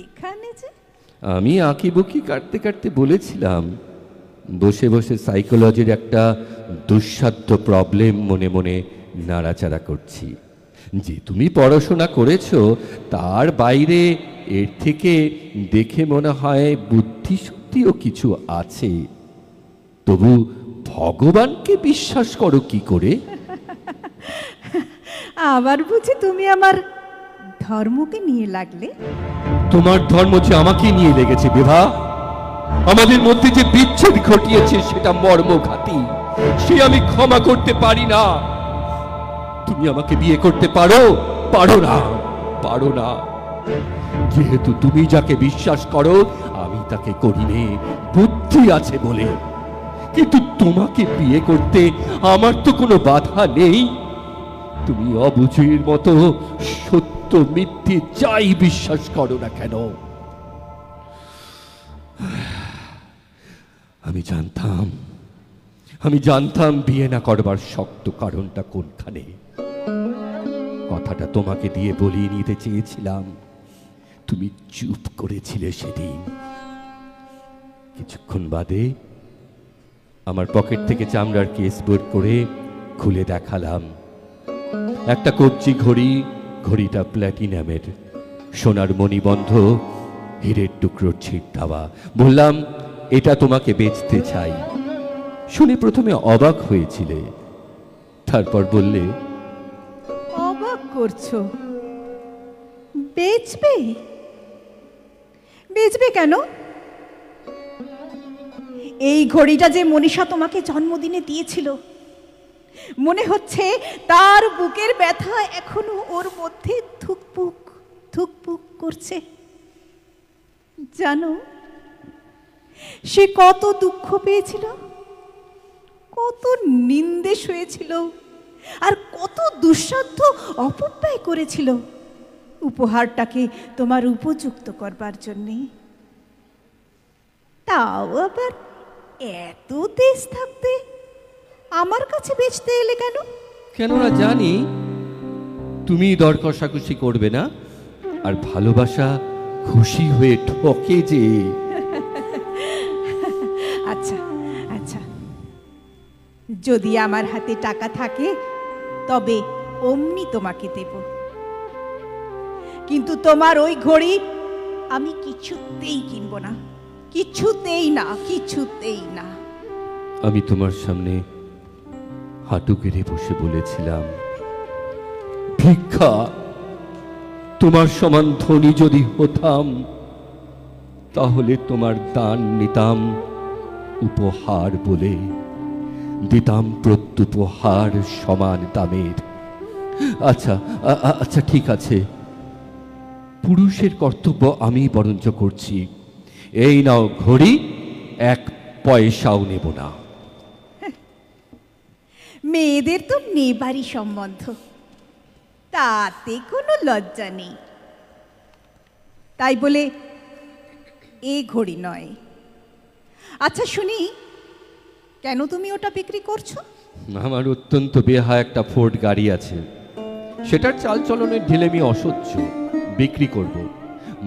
এখানে যে? আমি আঁকি বুকি কাটতে কাটতে বলেছিলাম, বসে বসে সাইকোলজির একটা দুঃসাধ্য প্রবলেম মনে মনে নাড়াচাড়া করছি। যে তুমি পড়াশোনা করেছো তার বাইরে এর থেকে দেখে মনে হয় বুদ্ধিশক্তিও কিছু আছে। তবু ভগবানকে বিশ্বাস করো কি করে? আবার বুঝি তুমি আমার ধর্মকে নিয়ে লাগলে? তোমার ধর্ম যে আমাকে নিয়ে লেগেছে বিভা। আমাদের মধ্যে যে বিচ্ছেদ ঘটিয়েছে সেটা মর্মঘাতী, সে আমি ক্ষমা করতে পারি না। তুমি আমাকে বিয়ে করতে পারো? পারো না। যেহেতু তুমি যাকে বিশ্বাস করো আমি তাকে করিনি, বুদ্ধি আছে বলে। কিন্তু তোমাকে বিয়ে করতে আমার তো কোনো বাধা নেই। তুমি অবুঝের মতো সত্য মিথ্যে যাই বিশ্বাস করো না কেন। আমি জানতাম বিয়ে না করবার শক্ত কারণটা কোনখানে। কথাটা তোমাকে দিয়ে বলিয়ে নিতে চেয়েছিলাম, তুমি চুপ করেছিলে সেদিন। কিছুক্ষণ বাদে আমার পকেট থেকে চামড়ার কেস বের করে খুলে দেখালাম। একটা কবজি ঘড়ি, ঘড়িটা প্ল্যাটিনামের, সোনার মণিবন্ধ, হীরের টুকরোর ছিট দেওয়া। বললাম, এটা তোমাকে বেচতে চাই। শুনে প্রথমে অবাক হয়েছিলে, তারপর বললে, অবাক করছো? বেচবে? বেচবে কেন? এই ঘড়িটা যে মনীষা তোমাকে জন্মদিনে দিয়েছিল, মনে হচ্ছে তার বুকের ব্যথা এখনো ওর মধ্যে ধুকপুক ধুকপুক করছে। জানো সে কত দুঃখ পেয়েছিল, কত নিন্দেষ হয়েছিল, আর কত দুঃসাধ্য অপব্যয় করেছিল উপহারটাকে তোমার উপযুক্ত করবার জন্যে। তাও আবার এত তেজ থাকতে আমার কাছে বেচতে এলে কেন? কেননা জানি তুমি দর কষাকষি করবে না, আর ভালোবাসা খুশি হয়ে ঠকে যে। আচ্ছা আচ্ছা, যদি আমার হাতে টাকা থাকে তবে অমনি তোমাকে দেব, কিন্তু তোমার ওই ঘড়ি আমি কিছুতেই কিনবো না, কিছুতেই না, কিছুতেই না। আমি তোমার সামনে হাঁটু গেড়ে বসে বলেছিলাম, ভিক্ষা, তোমার সমান ধনী যদি হতাম তাহলে তোমার দান নিতাম উপহার বলে, দিতাম প্রত্যুপহার সমান দামের। আচ্ছা আচ্ছা, ঠিক আছে, পুরুষের কর্তব্য আমি বরঞ্চ করছি। এই নাও ঘড়ি, 1 পয়সাও নেব না। মেয়েদের তো নেবারই সম্বন্ধ, তাতে কোনো লজ্জা নেই। তাই বলে এ ঘড়ি নয়। আচ্ছা শুনি, কেন তুমি ওটা বিক্রি করছো? আমার অত্যন্ত বেহা একটা ফোর্ড গাড়ি আছে, সেটার চালচলনের ঢিলেমি অসহ্য। বিক্রি করব।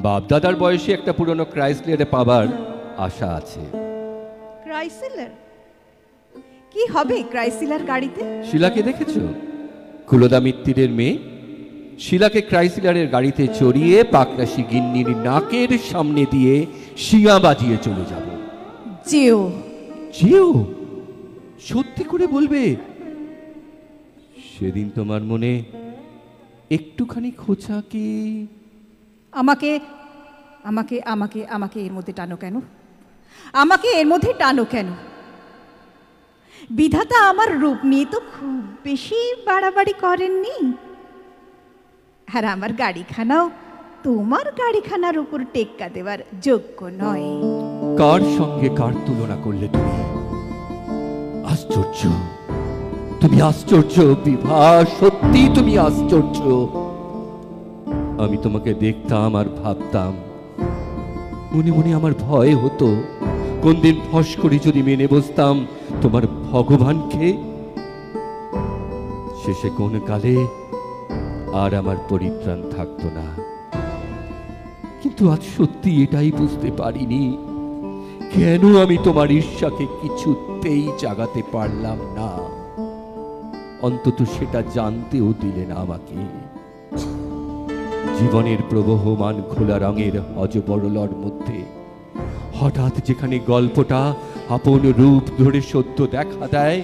বাপদাদার বয়সে একটা পুরনো ক্রাইসলারে পাবার আশা আছে। ক্রাইসলার? কি হবে ক্রাইসলার গাড়িতে? শিলাকে দেখেছো? কুলদা মিত্তিরের মেয়ে। শিলাকে ক্রাইসলারের গাড়িতে চড়িয়ে পাকরাশি গিন্নির নাকের সামনে দিয়ে শিঙা বাজিয়ে চলে যাব। যেও। যেও? সত্যি করে বলবে? সেদিন তোমার মনে একটুখানি খোঁচা কি? আমাকে আমাকে আমাকে আমাকে এর মধ্যে টানো কেন? আমাকে এর মধ্যে টানো কেন? বিধাতা আমার রূপ নিয়ে তো খুব বেশি বাড়াবাড়ি করেননি, আর আমার গাড়িখানাও তোমার গাড়িখানার উপর টেক্কা দেওয়ার যোগ্য নয়। কার সঙ্গে কার তুলনা করলে তুমি? আশ্চর্য, তুমি আশ্চর্য বিভা, সত্যি তুমি আশ্চর্য। আমি তোমাকে দেখতাম আর ভাবতাম, মনে মনে আমার ভয় হতো কোন দিন ফস করে যদি মেনে বসতাম তোমার ভগবানকে, শেষে কোন কালে আর আমার পরিত্রাণ থাকতো না। কিন্তু আজ সত্যি এটাই বুঝতে পারিনি, কেন আমি তোমার ঈর্ষাকে কিছুতেই জাগাতে পারলাম না। অন্তত সেটা জানতেও দিলে না আমাকে। জীবনের প্রবহমান খোলা রঙের অজবরলর মধ্যে হঠাৎ যেখানে গল্পটা আপন রূপ ধরে সত্য দেখা দেয়,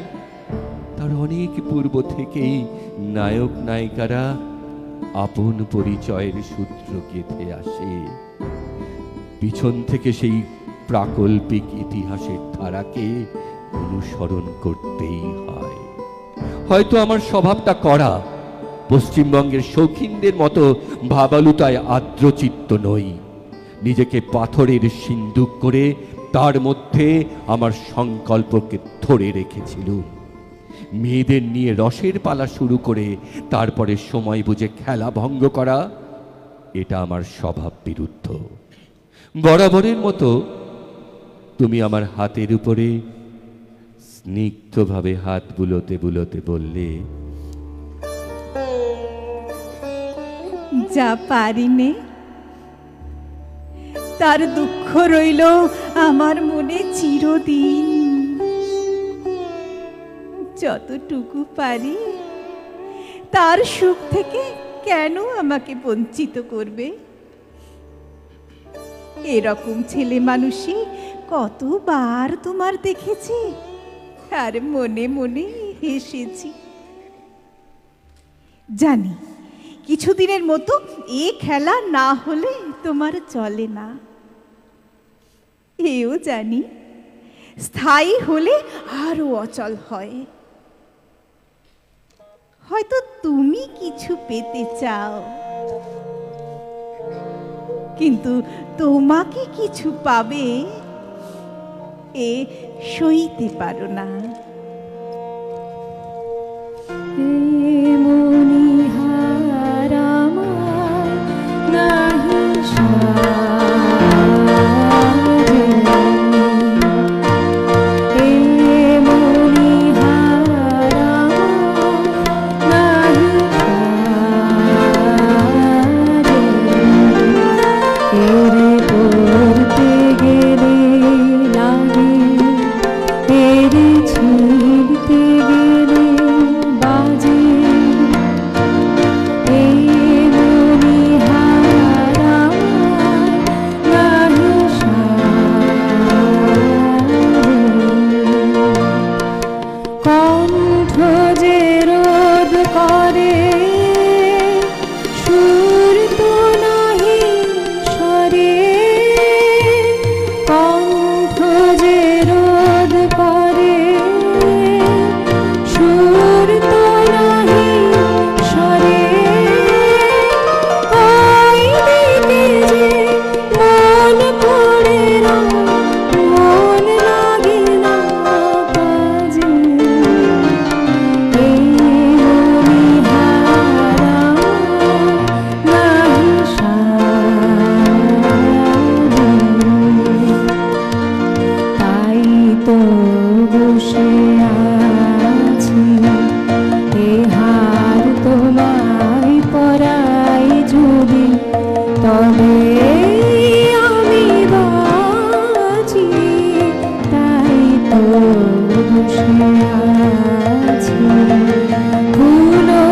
তার অনেক পূর্ব থেকেই নায়ক নায়িকারা আপন পরিচয়ের সূত্র গেঁথে আসে। পিছন থেকে সেই প্রাকল্পিক ইতিহাসের ধারাকে অনুসরণ করতেই হয়। হয়তো আমার স্বভাবটা কড়া, পশ্চিমবঙ্গের শৌখিনদের মতো ভাবালুতায় আর্দ্রচিত্ত নই। নিজেকে পাথরের সিন্দুক করে তার মধ্যে আমার সংকল্পকে ধরে রেখেছিল। মেয়েদের নিয়ে রসের পালা শুরু করে তারপরে সময় বুঝে খেলা ভঙ্গ করা, এটা আমার স্বভাব বিরুদ্ধ। বরাবরের মতো তুমি আমার হাতের উপরে স্নিগ্ধভাবে হাত বুলোতে বুলোতে বললে, যা পারি নে তার দুঃখ রইল আমার মনে চিরদিন। যতটুকু পারি তার সুখ থেকে কেন আমাকে বঞ্চিত করবে? এরকম ছেলে মানুষই কতবার তোমার দেখেছি, আর মনে মনে হেসেছি। জানি কিছুদিনের মতো এ খেলা না হলে তোমার চলে না, এও জানি স্থায়ী হলে আরো অচল হয়। হয়তো তুমি কিছু পেতে চাও, কিন্তু তোমাকে কিছু পাবে এ সইতে পারো না। মনিহার আমার নাহি সাজে, মনিহার আমার নাহি সাজে, এরে পড়তে গেলে লাগে, এরে ছিঁড়তে গেলে বাজে, এই মনিহার আমার নাহি সাজে, কণ্ঠ যে রোধ করে সুর তো নাহি সরে, কণ্ঠ যে রোধ করে সুর তো নাহি সরে, ওই দিকে যে মন পড়ে না, মন লাগে না কাজে, এই মনিহার আমার নাহি সাজে, তাই তো বসে আছি, এ হার তোমায় পরাই যদি, তবে আমি বাঁচি, তাই তো বসে আছি। ফুলো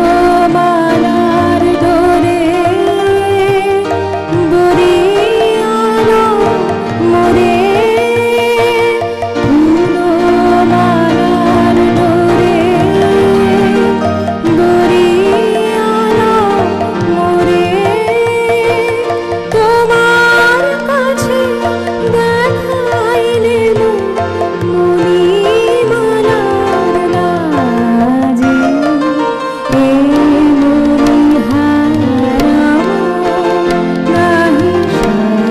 মালার ডোরে বরিয়ালো মোরে, ফুলো মালার ডোরে বরিয়ালো মোরে, তোমার কাছে দেখাইলে মণিমালার লাজে, এই মনিহার আমার নাহি সাজে।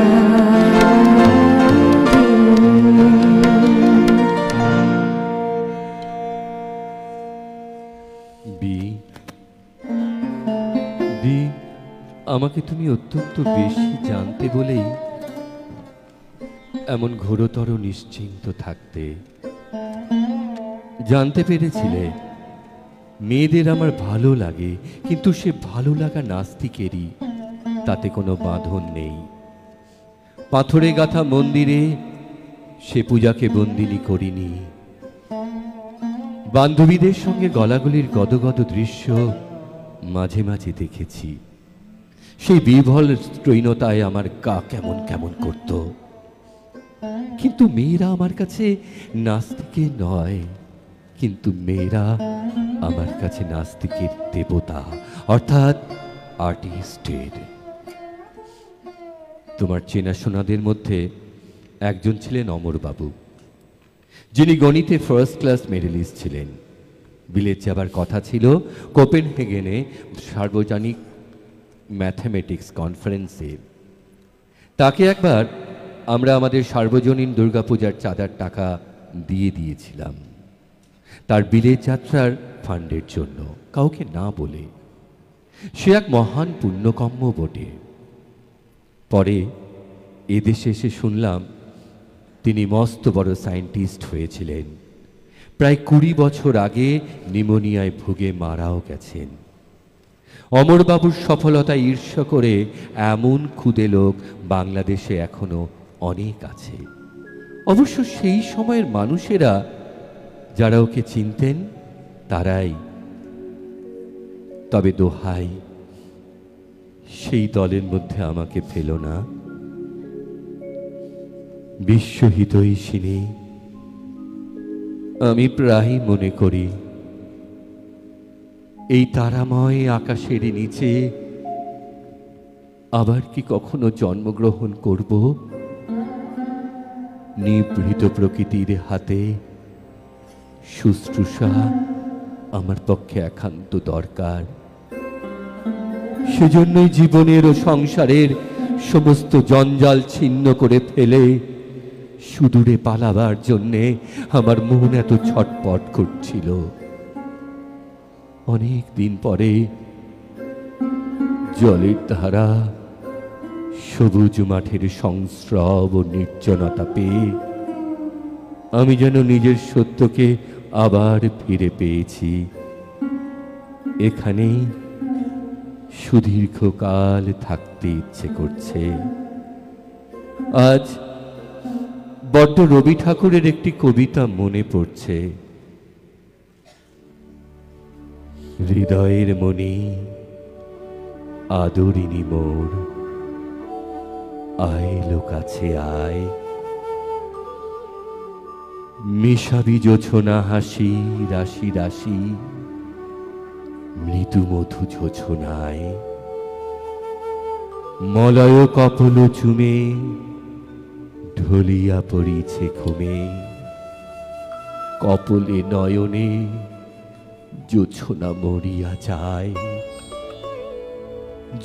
বি বি আমাকে তুমি অত্যন্ত বেশি জানতে বলেই এমন ঘোরতর নিশ্চিন্ত থাকতে। জানতে পেরেছিলে মেয়েদের আমার ভালো লাগে, কিন্তু সে ভালো লাগা নাস্তিকেরই, তাতে কোনো বাঁধন নেই। পাথরে গাঁথা মন্দিরে সে পূজাকে বন্দিনী করিনি। বান্ধবীদের সঙ্গে গলাগলির গদগদ দৃশ্য মাঝে মাঝে দেখেছি। সেই বিভল স্ত্রৈণতায় আমার গা কেমন কেমন করত। কিন্তু মেয়েরা আমার কাছে নাস্তিকের নয়, কিন্তু মেয়েরা আমার কাছে নাস্তিকের দেবতা, অর্থাৎ আর্টিস্টের। তোমার চেনাশোনাদের মধ্যে একজন ছিলেন অমরবাবু, যিনি গণিতে ফার্স্ট ক্লাস মেডেলিস্ট ছিলেন। বিলেত যাবার কথা ছিল কোপেনহেগেনে সার্বজনীন ম্যাথমেটিক্স কনফারেন্সে। তাকে একবার আমরা আমাদের সার্বজনীন দুর্গাপূজার চাঁদার টাকা দিয়ে দিয়েছিলাম, তার বিলেত যাত্রার ফান্ডের জন্য, কাউকে না বলে। সে এক মহান পুণ্যকর্ম বটে। পরে এদেশে এসে শুনলাম তিনি মস্ত বড় সায়েন্টিস্ট হয়েছিলেন। প্রায় 20 বছর আগে নিউমোনিয়ায় ভুগে মারাও গেছেন। অমরবাবুর সফলতা ঈর্ষা করে এমন ক্ষুদে লোক বাংলাদেশে এখনো অনেক আছে। অবশ্য সেই সময়ের মানুষেরা যারা ওকে চিনতেন তারাই। তবে দোহাই, সেই দলের মধ্যে আমাকে ফেলো না। বিশ্বহিতৈষিণী, আমি প্রায়ই মনে করি এই তারাময় আকাশের নিচে আবার কি কখনো জন্মগ্রহণ করব? নিভৃত প্রকৃতির হাতে শুশ্রূষা আমার পক্ষে একান্ত দরকার। সেজন্যই জীবনের ও সংসারের সমস্ত জঞ্জাল ছিন্ন করে ফেলে সুদূরে পালাবার জন্যে আমার মন এত ছটপট করছিল। অনেক দিন পরে জলের ধারা, সবুজ মাঠের সংস্রব ও নির্জনতা পেয়ে আমি যেন নিজের সত্যকে আবার ফিরে পেয়েছি। এখানেই সুদীর্ঘকাল থাকতে ইচ্ছে করছে। আজ বড্ড রবি ঠাকুরের একটি কবিতা মনে পড়ছে। হৃদয়ের মনি আদরিনী মোর, আয় লো কাছে আয়, মিশাবি জোছনা হাসি রাশি রাশি, মৃদু মধু জোছনায় মলয় কপল চুমে ঢলিয়া পড়িছে ঘুমে, কপলে নয়নে জোছনা মরিয়া যায়,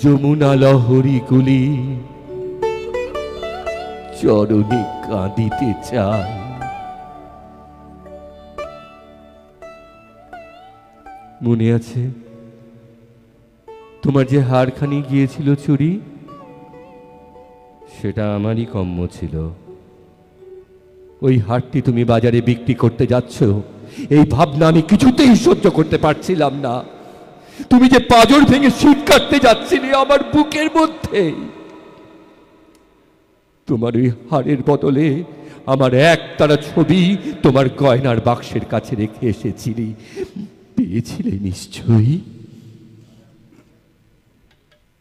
যমুনা লহরী গুলি চরণে কাঁদিতে চায়। মনে আছে তোমার যে হারখানি গিয়েছিল চুরি? সেটা আমারই কম্য ছিল। ওই হারটি তুমি বাজারে বিক্রি করতে যাচ্ছ, এই ভাবনা আমি কিছুতেই সহ্য করতে পারছিলাম না। তুমি যে পাঁজর ভেঙে শীত কাটতে যাচ্ছিলে আমার বুকের মধ্যে, তোমার ওই হারের বদলে আমার একতারা ছবি তোমার গয়নার বাক্সের কাছে রেখে এসেছিলি। পেয়েছিলে নিশ্চয়ই।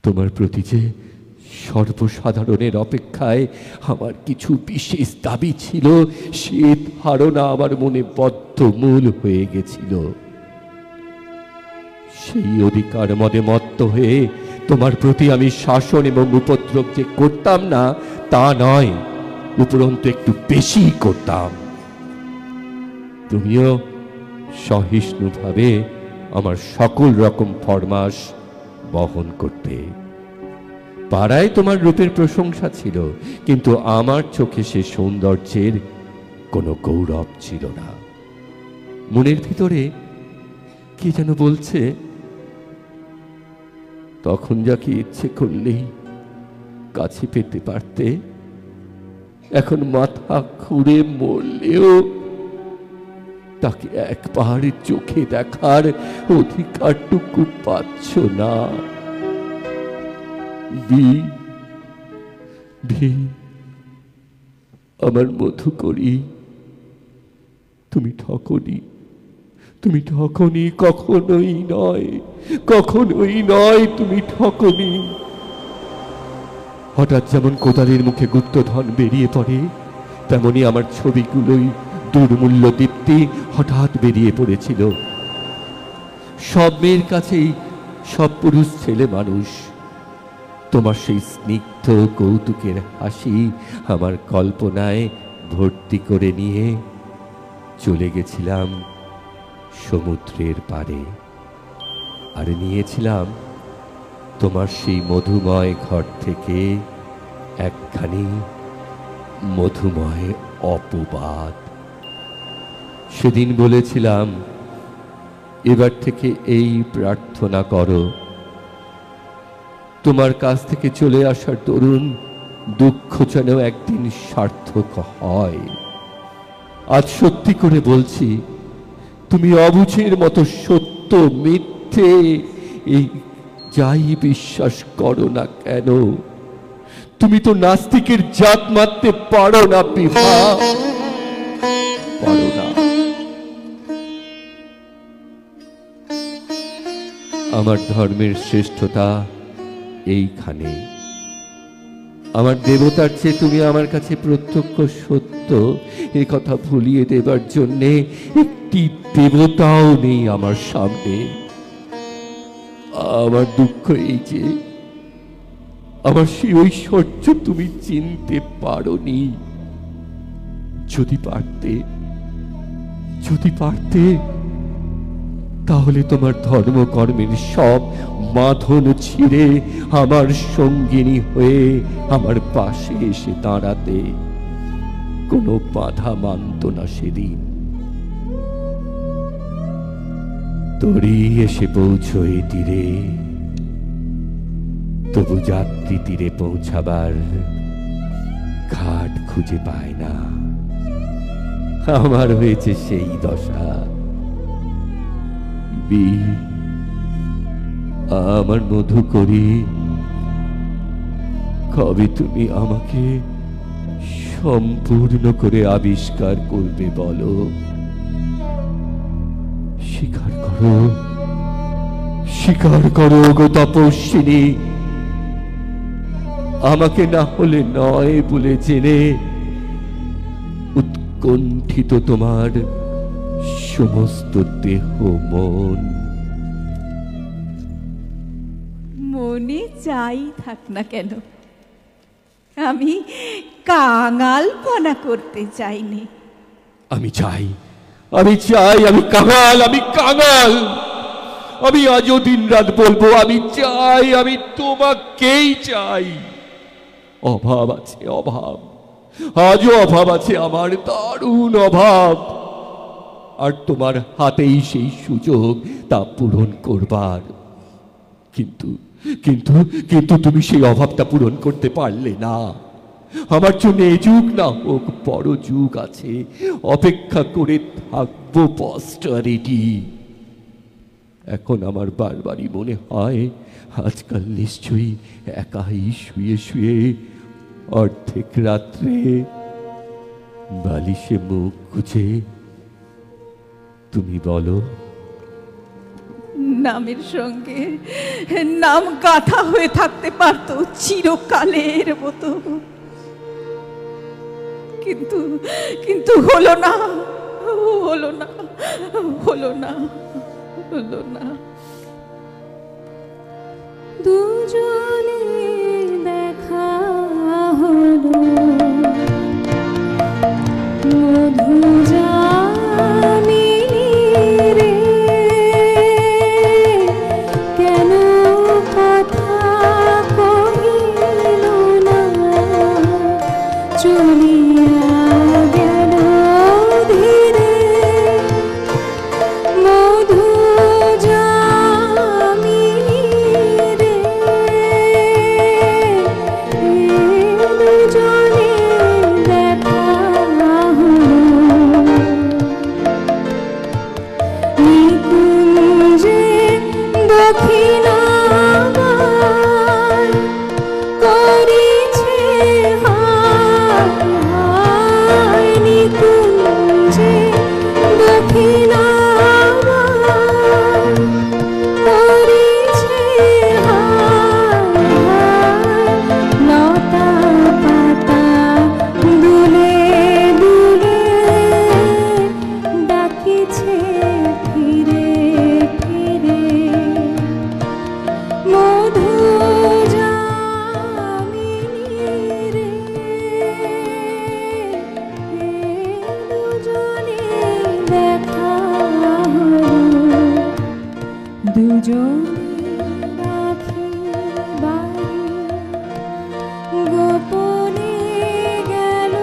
তোমার প্রতি যে সর্বসাধারণের অপেক্ষায় আমার কিছু বিশেষ দাবি ছিল, সে ধারণা আমার মনে বদ্ধমূল হয়ে গেছিল। সেই অধিকার মদে মত্ত হয়ে তোমার প্রতি আমি শাসন এবং উপদ্রব যে করতাম না তা নয়, উপরন্তু একটু বেশি করতাম। তুমিও সহিষ্ণুভাবে আমার সকল রকম ফরমাস বহন করতে। পাড়ায় তোমার রূপের প্রশংসা ছিল, কিন্তু আমার চোখে সে সৌন্দর্যের কোনো গৌরব ছিল না। মনের ভিতরে কি যেন বলছে, তখন যাকে ইচ্ছে করলেই কাছে পেতে পারতে, এখন মাথা খুঁড়ে মরলেও তাকে একবার চোখে দেখার অধিকারটুকু পাচ্ছ না। আমার মধু করি, তুমি ঠকনি, তুমি ঠকনি, কখনোই নয়, কখনোই নয়, তুমি ঠকনি। হঠাৎ যেমন কোদালের মুখে গুপ্তধন বেরিয়ে পড়ে, তেমনি আমার ছবিগুলোই দুর্মূল্য দীপ্তি হঠাৎ বেরিয়ে পড়েছিল। সব মেয়ের কাছেই সব পুরুষ ছেলে মানুষ। তোমার সেই স্নিগ্ধ কৌতুকের হাসি আমার কল্পনায় ভর্তি করে নিয়ে চলে গেছিলাম সমুদ্রের পাড়ে, আর নিয়েছিলাম তোমার সেই মধুময় ঘর থেকে একখানি মধুময় অপবাদ। সেদিন বলেছিলাম, এবার থেকে এই প্রার্থনা করো, তোমার কাছ থেকে চলে আসার দরুন দুঃখ যেন একদিন সার্থক হয়। আজ সত্যি করে বলছি, তুমি অবুঝের মতো সত্য মিথ্যে এই যাই বিশ্বাস করো না কেন, তুমি তো নাস্তিকের জাত মারতে পারো না বিভা, পারো না। আমার ধর্মের শ্রেষ্ঠতা এইখানে। আমার দেবতার চেয়ে তুমি আমার কাছে প্রত্যক্ষ সত্য, এ কথা ভুলিয়ে দেবার জন্যে একটি দেবতাও নেই আমার সামনে। আমার দুঃখ এই যে আমার সেই ঐশ্বর্য তুমি চিনতে পারোনি। যদি পারতে, যদি পারতে, তাহলে তোমার ধর্মকর্মের সব বাঁধন ছিঁড়ে আমার সঙ্গিনী হয়ে আমার পাশে এসে দাঁড়াতে। কোনো বাধা মানত না সেদিন। তরি এসে পৌঁছয় তীরে, তবু যাত্রী তীরে পৌঁছাবার ঘাট খুঁজে পায় না। আমার হয়েছে সেই দশা। আমার মধু করি, কবে তুমি আমাকে সম্পূর্ণ করে আবিষ্কার করবে বলো? স্বীকার করো, স্বীকার করো গো তপস্বিনী। আমাকে না হলে নয় বলে জেনে উৎকণ্ঠিত তোমার সমস্ত দেহ মন। মনে যাই থাক না কেন, আমি কাঙালপনা করতে চাইনি। আমি চাই, আমি চাই, আমি কাঙাল, আমি কাঙাল। আমি আজও দিন রাত বলবো আমি চাই, আমি তোমাকেই চাই। অভাব আছে, অভাব, আজও অভাব আছে, আমার দারুণ অভাব। আর তোমার হাতেই সেই সুযোগ তা পূরণ করবার। কিন্তু কিন্তু কিন্তু তুমি সেই অভাবটা পূরণ করতে পারলে না। আমার জন্য এ যুগ না হোক, বড় যুগ আছে, অপেক্ষা করে থাকবো পস্টারিটি। এখন আমার বারবারই মনে হয় আজকাল নিশ্চয়ই একাই শুয়ে শুয়ে অর্ধেক রাত্রে বালিশে মুখ গুজে তুমি বলো, নামের সঙ্গে নাম গাঁথা হয়ে থাকতে পারতো চিরকালের মতো। কিন্তু কিন্তু হলো না, হলো না, হলো না, হলো না। দুজনে দেখা হলো, মধু জানি রে, কেন কথা কহিল না, চলিয়া গেল ধীরে। মধু জামিনী রে, দুজনে দেখা হলো, নিকুঞ্জে দক্ষিণাবার করিছে হায় হায়, নিকুঞ্জে দক্ষিণাবার করিছে হায় হায়, লতা পাতা দুলে দুলে ডাকিছে ফিরে ফিরে। মধু জামিনী রে, দুজনে দেখা হলো, দুজনে রাখি বাড়ি, গোপনে গেল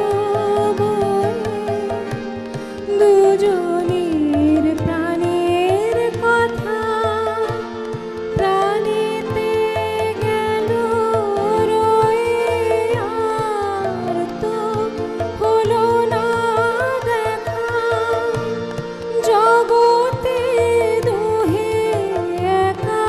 বলে, দুজনের প্রাণের কথা প্রাণেতে গেল রয়ে, আর তো হলো না দেখা, জগতে দোহে একা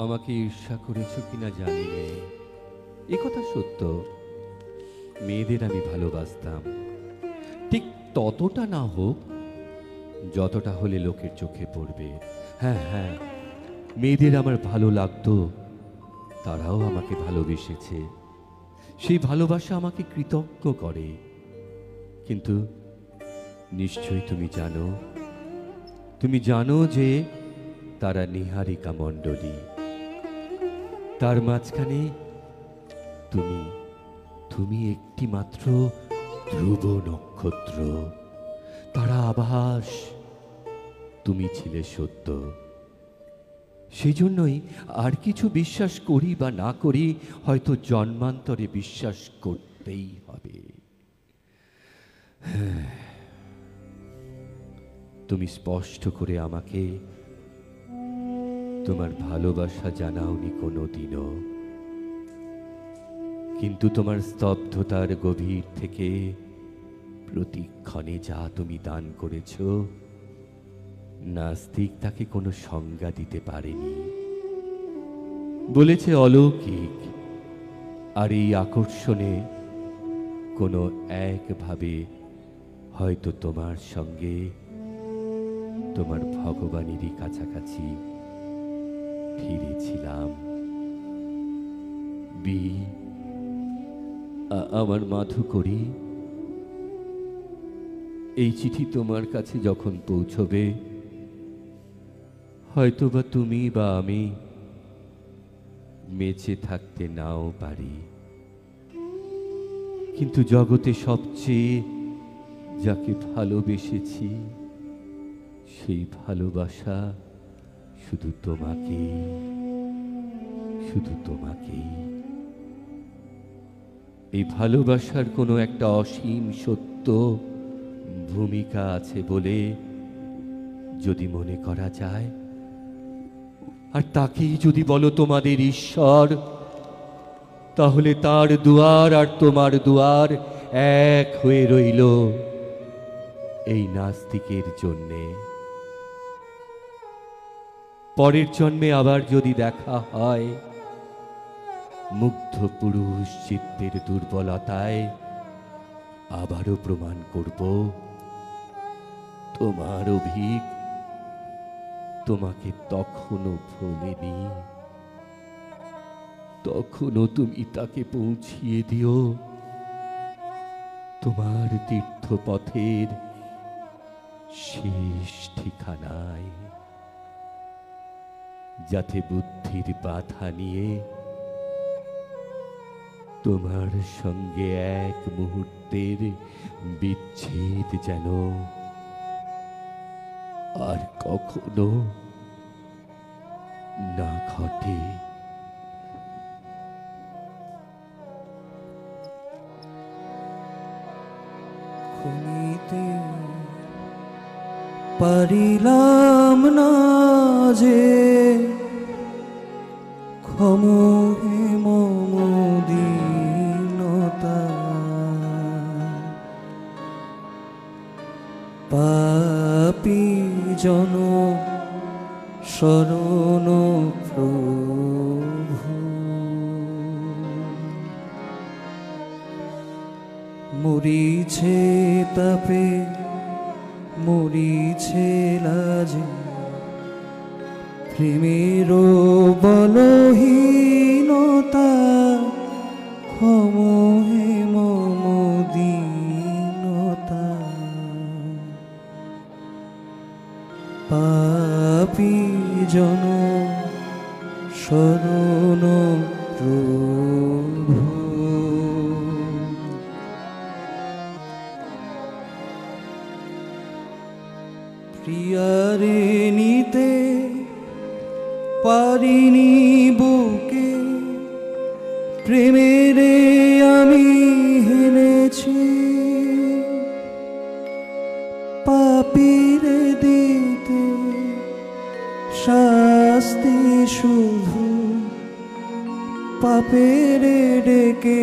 আমাকে ঈর্ষা করেছ কিনা জানি নে, এ কথা সত্য। মেয়েদের আমি ভালোবাসতাম, ঠিক ততটা না হোক যতটা হলে লোকের চোখে পড়বে। হ্যাঁ হ্যাঁ, মেয়েদের আমার ভালো লাগতো, তারাও আমাকে ভালোবেসেছে। সেই ভালোবাসা আমাকে কৃতজ্ঞ করে। কিন্তু নিশ্চয়ই তুমি জানো যে তারা নীহারিকা মণ্ডলী, তার মাঝখানে তুমি একটি মাত্র ধ্রুব নক্ষত্র, তারা আভাস, তুমি ছিলে সত্য। সেই জন্যই আর কিছু বিশ্বাস করি বা না করি, হয়তো জন্মান্তরে বিশ্বাস করতেই হবে। তুমি স্পষ্ট করে আমাকে তোমার ভালোবাসা জানাওনি কোনো দিনও, কিন্তু তোমার স্তব্ধতার গভীর থেকে প্রতিক্ষণে যা তুমি দান করেছ, নাস্তিক তাকে কোনো সংজ্ঞা দিতে পারেনি। বলেছে অলৌকিক। আর এই আকর্ষণে কোনো একভাবে হয়তো তোমার সঙ্গে তোমার ভগবানেরই কাছাকাছি ফিরেছিলাম। আমার মাধুকরী, এই চিঠি তোমার কাছে যখন পৌঁছবে, হয়তোবা তুমি বা আমি বেঁচে থাকতে নাও পারি, কিন্তু জগতে সবচেয়ে যাকে ভালোবেসেছি, সেই ভালোবাসা শুধু তোমাকেই। এই ভালোবাসার কোনো একটা অসীম সত্য ভূমিকা আছে বলে যদি মনে করা যায়, আর তাকেই যদি বলো তোমাদের ঈশ্বর, তাহলে তার দুয়ার আর তোমার দুয়ার এক হয়ে রইল এই নাস্তিকের জন্যে। পরের জন্মে আবার যদি দেখা হয়, মুগ্ধ পুরুষ চিত্তের দুর্বলতায় আবারও প্রমাণ করব তোমার অভিক তোমাকে তখনও ভোলেনি। তখনও তুমি তাকে পৌঁছিয়ে দিও তোমার তীর্থপথের শেষ ঠিকানায়, যাতে বুদ্ধির বাধা নিয়ে তোমার সঙ্গে এক মুহূর্তের বিচ্ছেদ যেন আর কখনো না ঘটে। খুনিতে পারিলাম না যে ক্ষমহে মম দীনতা, পাপী জন শরণ প্রভু। মরিছে তাপে মরিছে লাজে, প্রেমের বলহীনতা, ক্ষমহে মম দীনতা, পাপী জন শরণ প্রভু। প্রিয়ারে নিতে পারিনি বুকে, প্রেমেরে আমি হেরেছি, পাপীরে দিতে শাস্তি শুধু, পাপেরে ডেকে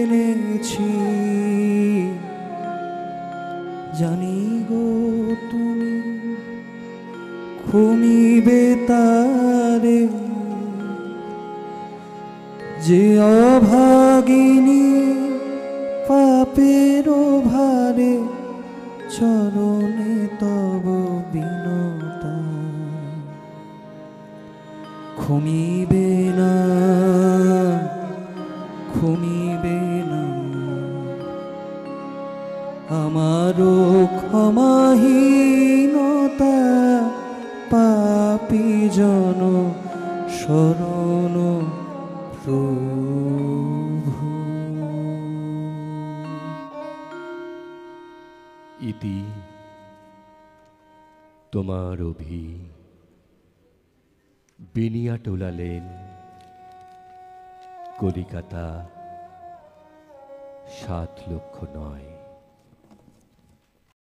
এনেছি। জানি গো তুমি ক্ষমিবে তারে, যে অভাগিনী পাপের ভারে চরণে তব বিনতা ক্ষমিবে না ক্ষমিবে না আমারও ক্ষমাহীনতা পাপী জন শরণ প্রভু। ইতি তোমার অভি বেনিয়াটোলা লেন, কলিকাতা ৭,০০,০০০